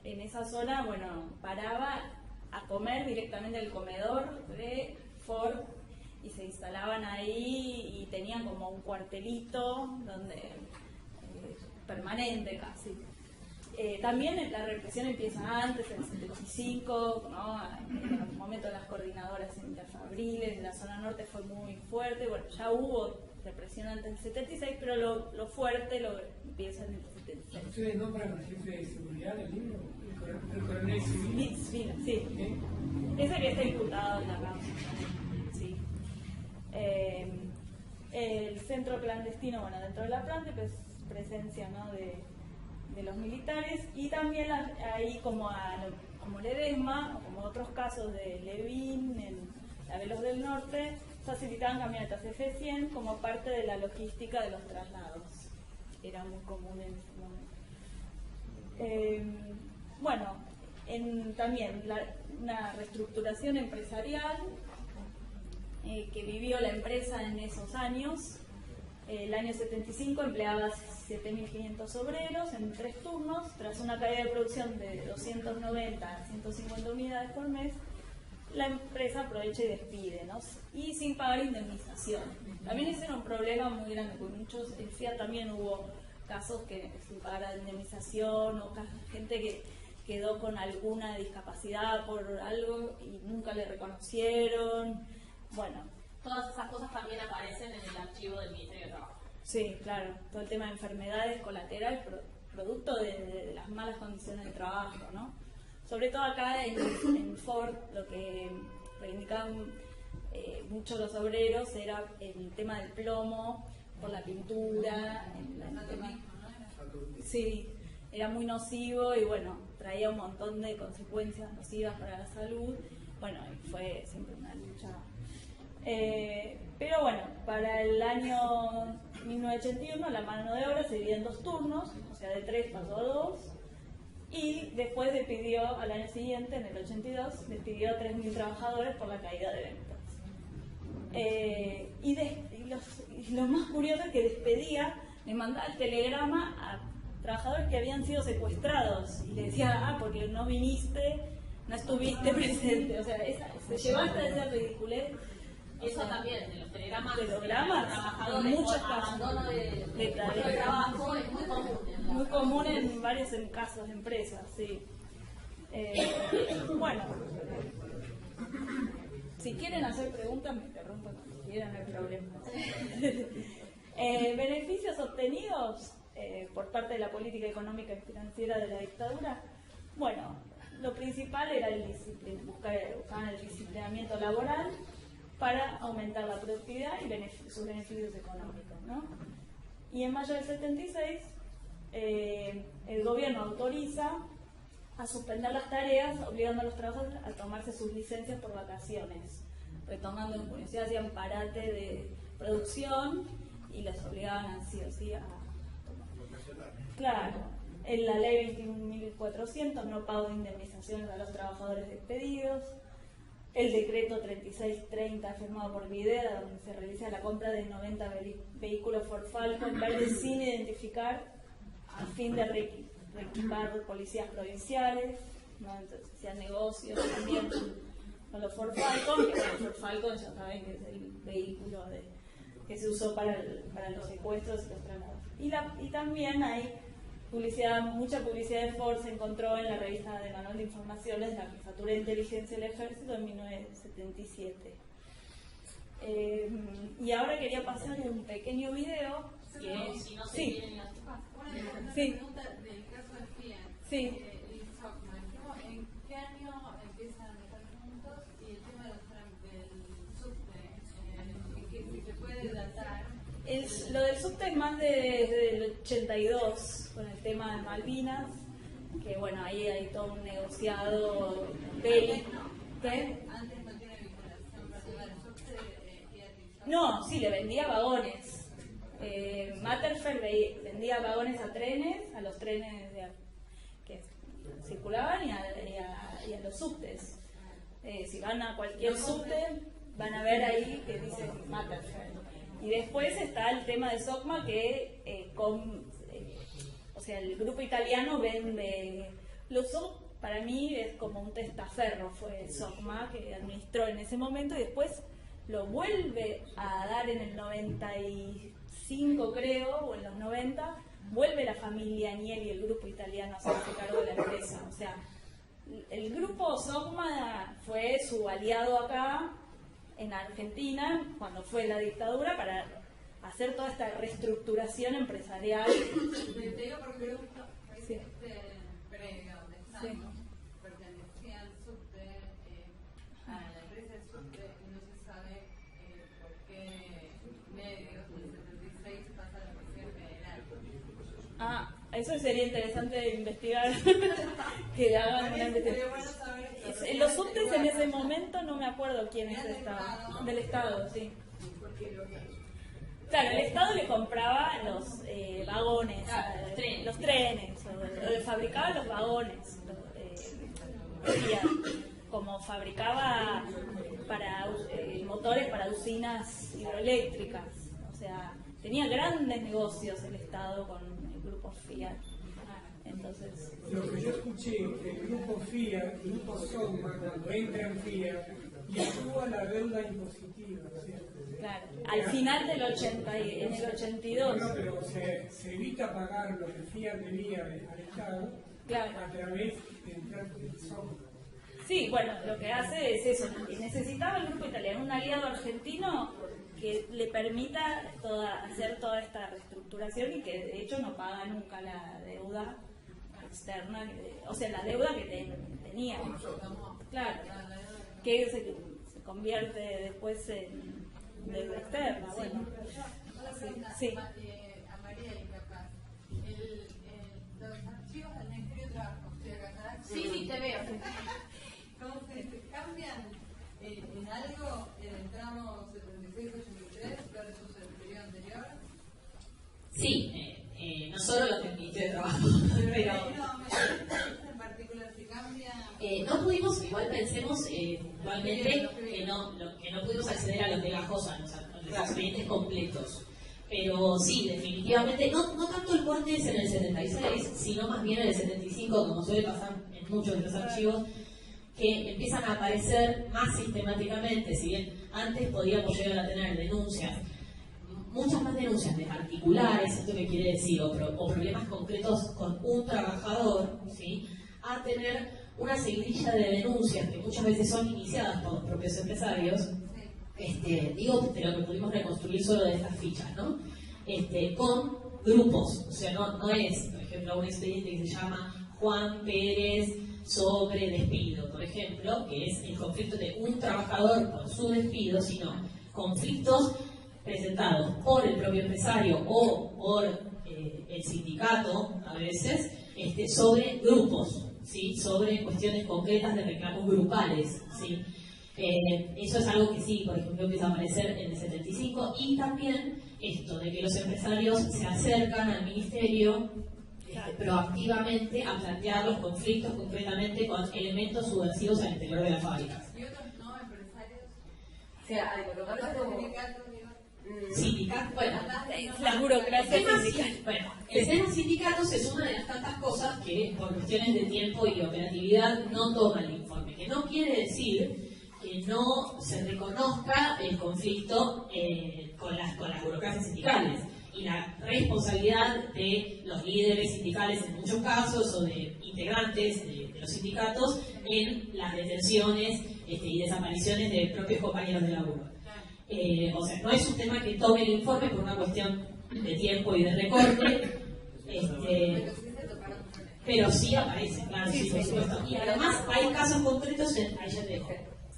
en esa zona, bueno, paraba a comer directamente en el comedor de Ford y se instalaban ahí y tenían como un cuartelito donde permanente casi. También la represión empieza antes, en el 75, ¿no? En el momento de las coordinadoras interfabriles, en la zona norte fue muy fuerte. Bueno, ya hubo represión antes del 76, pero lo fuerte lo empieza en el 76. ¿Ustedes nombran al jefe de seguridad del libro? El coronel civil. Sí. Ese que está imputado en la causa. Sí. El centro clandestino, bueno, dentro de la planta, pues presencia, ¿no?, de los militares, y también ahí como Ledesma, o como otros casos de Levin en la Velos del Norte, facilitaban camionetas F-100 como parte de la logística de los traslados. Era muy común en ese momento. Bueno, también una reestructuración empresarial que vivió la empresa en esos años. El año 75 empleaba 7.500 obreros en 3 turnos. Tras una caída de producción de 290 a 150 unidades por mes, la empresa aprovecha y despide, ¿no? Y sin pagar indemnización. También ese era un problema muy grande, porque muchos, en FIAT también hubo casos que sin pagar indemnización, o gente que quedó con alguna discapacidad por algo y nunca le reconocieron. Bueno, todas esas cosas también aparecen en el archivo del Ministerio de Trabajo. Sí, claro, todo el tema de enfermedades colaterales producto de las malas condiciones de trabajo, ¿no? Sobre todo acá en Ford, lo que reivindicaban mucho los obreros era el tema del plomo, por la pintura, el tema... Sí, era muy nocivo y bueno, traía un montón de consecuencias nocivas para la salud. Bueno, fue siempre una lucha. Pero bueno, para el año 1981 la mano de obra se dividió en 2 turnos, o sea, de 3 pasó a 2, y después despidió al año siguiente, en el 82, despidió a 3.000 trabajadores por la caída de ventas. Y lo más curioso es que despedía, le mandaba el telegrama a trabajadores que habían sido secuestrados y le decía, porque no viniste, no estuviste presente. O sea, se llevó hasta esa ridiculez. Eso también, de los telegramas, Trabajadores, en muchos casos abandono de trabajo es muy común. Muy común en varios casos de empresas, sí. Bueno, si quieren hacer preguntas, me interrumpan cuando quieran, no hay problema. Beneficios obtenidos por parte de la política económica y financiera de la dictadura. Bueno, lo principal era buscar el disciplinamiento laboral para aumentar la productividad y sus beneficios económicos, ¿no? Y en mayo del 76 el gobierno autoriza a suspender las tareas, obligando a los trabajadores a tomarse sus licencias por vacaciones, retomando en universidades hacían parate de producción y les obligaban sí o sí a tomar. Claro, en la ley 21.400 no pago de indemnizaciones a los trabajadores despedidos. El decreto 3630 firmado por Videla, donde se realiza la compra de 90 vehículos Ford Falcon verdes sin identificar, a fin de reequipar policías provinciales, ¿no? Entonces hacían negocios también con los Ford Falcon, que el Ford Falcon ya saben que es el vehículo que se usó para los secuestros y los traslados. Y también hay mucha publicidad de Ford se encontró en la revista de Manual de Informaciones de la Jefatura de Inteligencia del Ejército en 1977. Y ahora quería pasar un pequeño video que si no se sí. quieren las Una Sí. pregunta del caso de Fiat. Sí. Y Sockman. ¿En qué año empiezan a estar juntos? Y el tema del subte, si se puede datar. Lo del subte es más desde el 82, con el tema de Malvinas, que bueno, ahí hay todo un negociado bélico. ¿Qué? Antes no tiene vinculación personal. El subte Fiat. No, sí, le vendía vagones. Matterfeld vendía vagones a trenes, a los trenes que circulaban y a los subtes. Si van a cualquier subte, van a ver ahí que dice Matterfeld. Y después está el tema de Socma, que o sea, el grupo italiano vende. Para mí es como un testaferro, fue Socma que administró en ese momento y después lo vuelve a dar en el 95, creo, o en los 90, vuelve la familia Agnelli, el grupo italiano, a hacerse cargo de la empresa. O sea, el grupo Socma fue su aliado acá en Argentina cuando fue la dictadura para hacer toda esta reestructuración empresarial. Te digo porque el grupo Sí. predio donde estamos pertenecía al subte, a la empresa del subte, y no se sabe por qué medios del 76 pasa la Policía Federal. Eso sería interesante investigar, que hagan una investigación. En los subtes en ese momento no me acuerdo quiénes estaban. Del Estado, sí. Claro, el Estado le compraba los vagones, los trenes, o fabricaba los vagones, como fabricaba motores para usinas hidroeléctricas. O sea, tenía grandes negocios el Estado con el grupo Fiat. Entonces, lo que yo escuché, el grupo Fiat, el grupo Socma, cuando entra en Fiat, y actúa la deuda impositiva, ¿cierto? claro, al final del en el 82. Bueno, pero se evita pagar lo que Fiat debía al Estado, Claro. a través de entrar en Socma. Sí, bueno, lo que hace es eso. Necesitaba el grupo italiano un aliado argentino que le permita hacer toda esta reestructuración y que de hecho no paga nunca la deuda externa, o sea, la deuda que tenía. Claro, que se convierte después en deuda externa. Bueno, sí. A María y capaz. Los archivos del Ministerio de Trabajo, Sí, te veo. ¿Cómo se cambian en algo en el tramo 76-83 versus el periodo anterior? Sí, no solo los del Ministerio de Trabajo, pero en particular se cambia. no pudimos, igual pensemos, puntualmente que no pudimos acceder a los legajos, a los expedientes completos. Pero sí, definitivamente, no tanto el corte es en el 76, sino más bien en el 75, como suele pasar en muchos de los archivos, que empiezan a aparecer más sistemáticamente. Si bien antes podíamos llegar a tener denuncias, muchas más denuncias de particulares, esto que quiere decir, o problemas concretos con un trabajador, ¿sí?, a tener una seguidilla de denuncias que muchas veces son iniciadas por los propios empresarios, digo, de lo que pudimos reconstruir solo de estas fichas, ¿no? Con grupos, o sea, no es, por ejemplo, un expediente que se llama Juan Pérez sobre despido, por ejemplo, que es el conflicto de un trabajador por su despido, sino conflictos presentados por el propio empresario o por el sindicato, a veces, sobre grupos, ¿sí?, sobre cuestiones concretas de reclamos grupales, ¿sí? Eso es algo que sí, por ejemplo, empieza a aparecer en el 75, y también esto de que los empresarios se acercan al ministerio proactivamente a plantear los conflictos concretamente con elementos subversivos al interior de las fábricas. Y otros no, empresarios. O sea, lo que pasa es como... Sindicatos, bueno, La burocracia sindical. Bueno, el tema sindicatos es una de las tantas cosas que por cuestiones de tiempo y operatividad no toma el informe, que no quiere decir que no se reconozca el conflicto con las burocracias sindicales y la responsabilidad de los líderes sindicales en muchos casos o de integrantes de los sindicatos en las detenciones y desapariciones de propios compañeros de laburo. O sea, no es un tema que tome el informe por una cuestión de tiempo y de recorte, pero sí aparece, claro, sí, por supuesto. Y además hay casos concretos, ahí ya te dejo,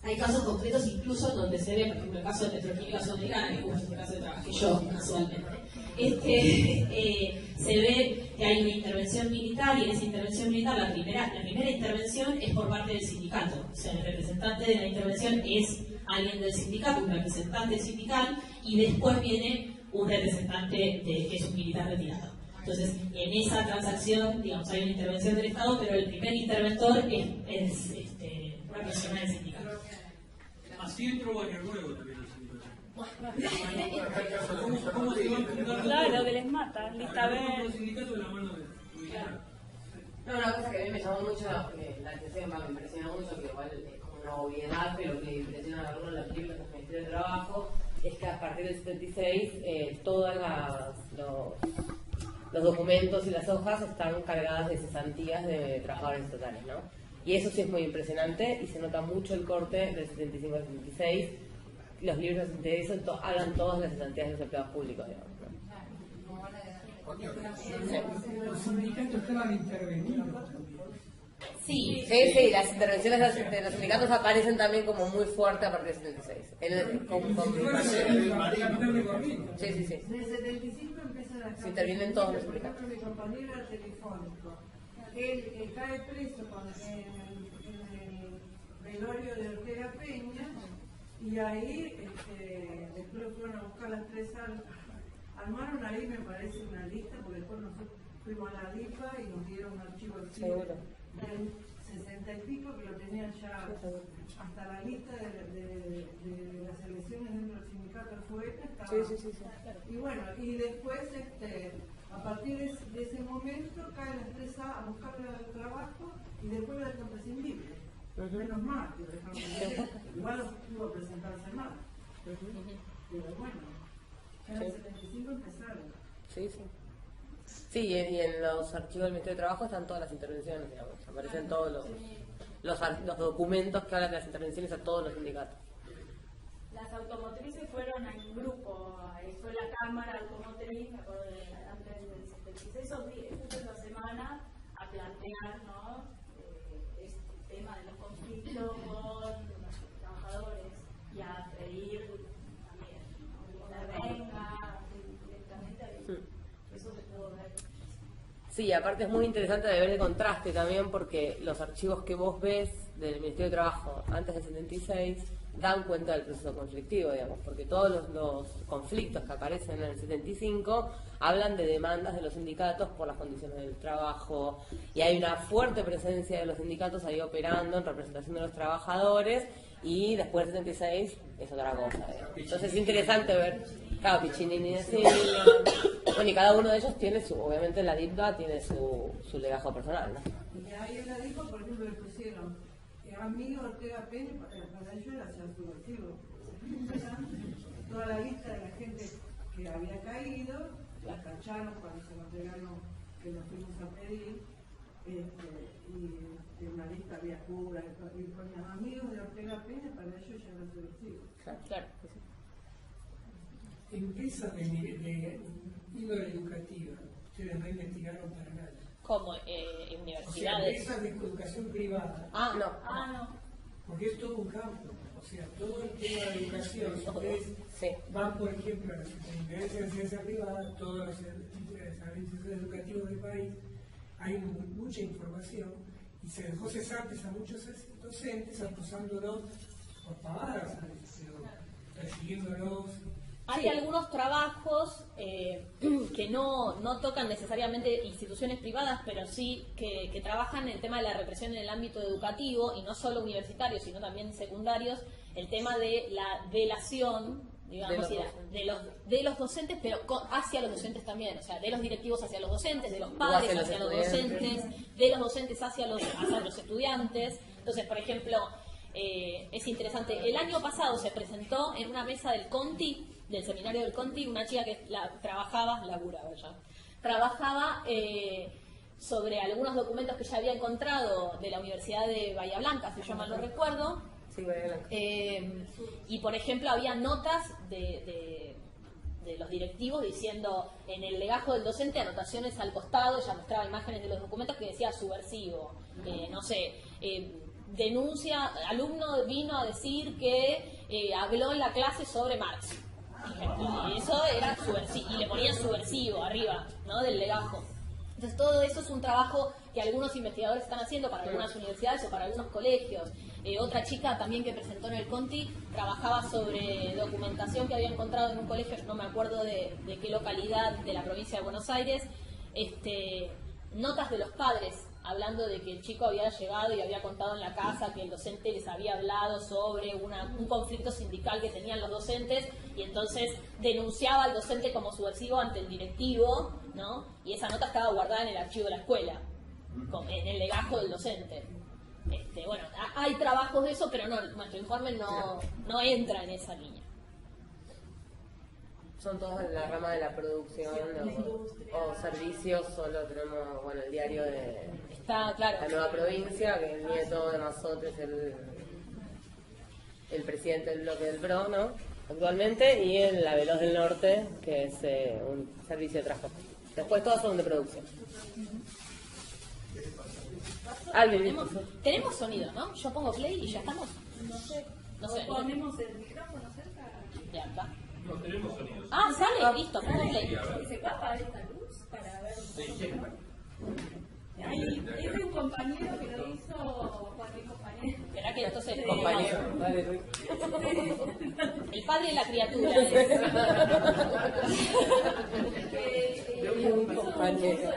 hay casos concretos incluso donde se ve, por ejemplo, el caso de Petroquímica Sudamericana, que justo es el caso de trabajé yo casualmente, se ve que hay una intervención militar, y en esa intervención militar la primera intervención es por parte del sindicato. O sea, el representante de la intervención es alguien del sindicato, un representante sindical, y después viene un representante que es un militar retirado. Entonces, en esa transacción, digamos, hay una intervención del Estado, pero el primer interventor es una persona del sindicato. Así entró Barrio Nuevo también el sindicato. ¿Cómo se van fundando? Claro, lo que les mata, lista El verde. sindicato en la mano de militar. No, una cosa que a mí me llamó mucho la atención, me impresionó mucho, que igual es como una obviedad, pero que impresiona a algunos de los libros del Ministerio de Trabajo, es que a partir del 76 todos los documentos y las hojas están cargadas de cesantías de trabajadores estatales, ¿no? Y eso sí es muy impresionante y se nota mucho el corte del 75 al 76. Los libros del 76 hablan todas las cesantías de los empleados públicos, digamos, ¿no? Los sindicatos estaban intervenidos también. Sí, las intervenciones de los sindicatos aparecen también como muy fuerte a partir del 76. Sí. En el 75 empiezan a Se intervienen todos los sindicatos. Mi compañero era telefónico. Él cae preso en el velorio de Ortega Peña, y ahí después lo fueron a buscar las tres salas. Armaron ahí, me parece, una lista, porque después nosotros fuimos a la DIPA y nos dieron un archivo del 60 y pico, que lo tenían ya hasta la lista de las elecciones dentro del sindicato FUETA estaba. Y bueno, y después a partir de ese momento caen las tres a buscar el trabajo, y después la dejan prescindible. Menos mal que lo dejaron prescindible. Igual pudo presentarse más. Pero bueno, en el 75 empezaron. Sí, y en los archivos del Ministerio de Trabajo están todas las intervenciones, digamos. Aparecen todos los documentos que hablan de las intervenciones a todos los sindicatos. Las automotrices fueron en grupo, fue la Cámara Automotriz, me acuerdo antes del 76, justo esa semana, a plantear, ¿no?, este tema de los conflictos con los trabajadores y a pedir también, ¿no?, la venga directamente. Eso se pudo ver. Sí, aparte es muy interesante de ver el contraste también, porque los archivos que vos ves del Ministerio de Trabajo antes del 76 dan cuenta del proceso conflictivo, digamos, porque todos los conflictos que aparecen en el 75 hablan de demandas de los sindicatos por las condiciones del trabajo, y hay una fuerte presencia de los sindicatos ahí operando en representación de los trabajadores, y después del 76 es otra cosa. Entonces es interesante ver, claro, Piccinini de Silvia, bueno, y cada uno de ellos tiene su, obviamente la DIPDA tiene su legajo personal, ¿no? Y ahí la dijo, por ejemplo, le pusieron amigo Ortega Pérez, para ellos era ser subversivo. Toda la lista de la gente que había caído, la tacharon cuando se nos entregaron, que nos fuimos a pedir, y en una lista había curas, y ponían amigos de Ortega Pérez, para ellos ya era subversivo. Claro. Empresa de índole educativa, ustedes no investigaron para nada. Como O sea, universidades. empresas de educación privada. No. Porque es todo un campo. O sea, todo el tema de educación, si ustedes Sí. van, por ejemplo, a la Superintendencia de Ciencia Privada, todos los servicios educativos del país, hay mucha información y se dejó cesantes a muchos docentes acusándolos por pavadas, pero persiguiéndolos. Hay algunos trabajos que no tocan necesariamente instituciones privadas, pero sí que trabajan el tema de la represión en el ámbito educativo, y no solo universitarios, sino también secundarios, el tema de la delación, digamos, de los docentes, pero hacia los docentes también, o sea, de los directivos hacia los docentes, de los padres hacia los docentes, de los docentes hacia los estudiantes. Entonces, por ejemplo, es interesante, el año pasado se presentó en una mesa del CONTI, del seminario del CONTI, una chica que trabajaba sobre algunos documentos que ya había encontrado de la Universidad de Bahía Blanca, si yo mal no recuerdo. Sí, Bahía Blanca. Y por ejemplo había notas de los directivos diciendo en el legajo del docente anotaciones al costado, ya mostraba imágenes de los documentos que decía subversivo, no sé, denuncia, alumno vino a decir que habló en la clase sobre Marx, por ejemplo, y eso era subversivo, y le ponían subversivo arriba, ¿no?, del legajo. Entonces todo eso es un trabajo que algunos investigadores están haciendo para algunas universidades o para algunos colegios. Otra chica también que presentó en el CONTI trabajaba sobre documentación que había encontrado en un colegio, no me acuerdo de qué localidad de la provincia de Buenos Aires, notas de los padres hablando de que el chico había llegado y había contado en la casa que el docente les había hablado sobre un conflicto sindical que tenían los docentes, y entonces denunciaba al docente como subversivo ante el directivo, ¿no? Y esa nota estaba guardada en el archivo de la escuela, en el legajo del docente. Bueno, hay trabajos de eso, pero no, nuestro informe no entra en esa línea. Son todos en la rama de la producción o servicios, solo tenemos, bueno, el diario de Está claro. La Nueva Provincia, que el nieto de Mazzotti es el presidente del bloque del PRO, ¿no?, actualmente, y en La Veloz del Norte, que es un servicio de transporte. Después todos son de producción. Tenemos sonido, ¿no? Yo pongo play y ya estamos. No sé. Ponemos el micrófono cerca. Ya está. No tenemos sonido. Ah, sale, listo, pongo play. Se va a apagar esta luz para ver. Es un compañero que lo hizo Juan y compañero. Espera que entonces Compañero, dale, Luis. el padre de la criatura. Un compañero.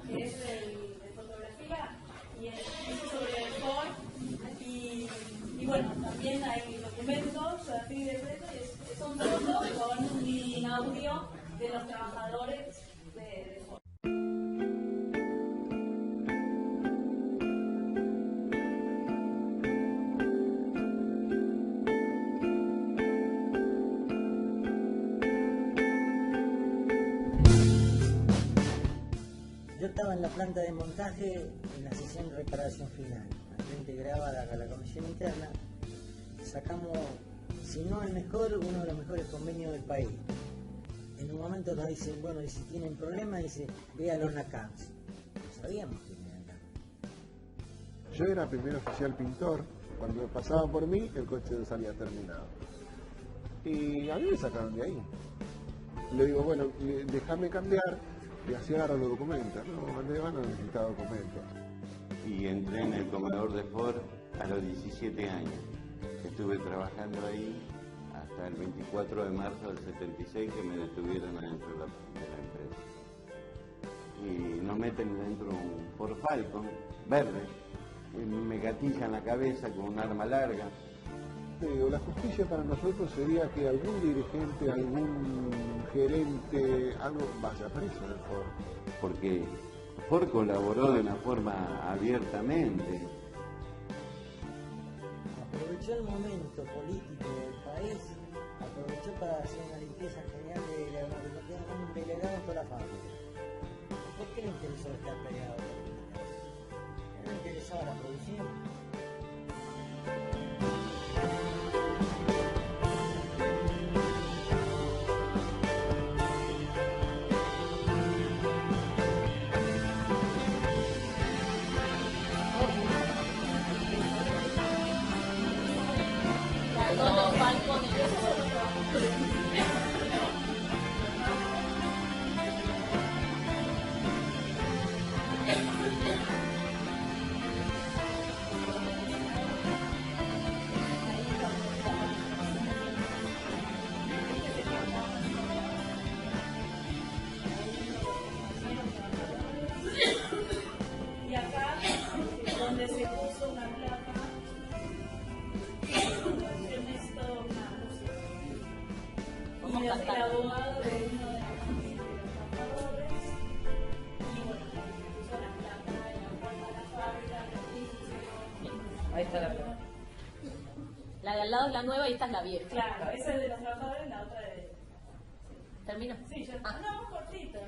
Que es de fotografía y es sobre el Ford. Y bueno, también hay documentos así de frente, son fotos con un audio de los trabajadores de Ford. Yo estaba en la planta de montaje en la sesión de reparación final. Acá integraba la comisión interna. Sacamos, si no el mejor, uno de los mejores convenios del país. En un momento nos dicen, bueno, y si tienen problemas, dice, véalo en la CAMS. No sabíamos que era acá. Yo era primer oficial pintor. Cuando pasaba por mí, el coche no salía terminado. Y a mí me sacaron de ahí. Le digo, bueno, déjame cambiar. Y así agarro los documentos. No, cuando iban no necesitaba documentos. Y entré en el comedor de Ford a los 17 años. Estuve trabajando ahí hasta el 24 de marzo del 76, que me detuvieron adentro de la empresa. Y nos meten dentro un Ford Falcon verde, y me gatillan la cabeza con un arma larga, te digo, la justicia para nosotros sería que algún dirigente, algún gerente, algo vaya preso del Ford. Porque Ford colaboró de una forma abiertamente. Aprovechó el momento político del país, aprovechó para hacer una limpieza general de un delegado en toda la fábrica. ¿Por qué le interesó estar peleado? ¿No le interesaba la producción? Todos los balcones. Y acá es donde se puso una placa en esto una música. Y el abogado de uno de los trabajadores, y bueno, puso la placa en la puerta de la fábrica, Ahí está la placa. La de al lado es la nueva y esta es la vieja. claro, esa es de los trabajadores, la otra de... ¿Termino? Sí, ya está. No, cortito.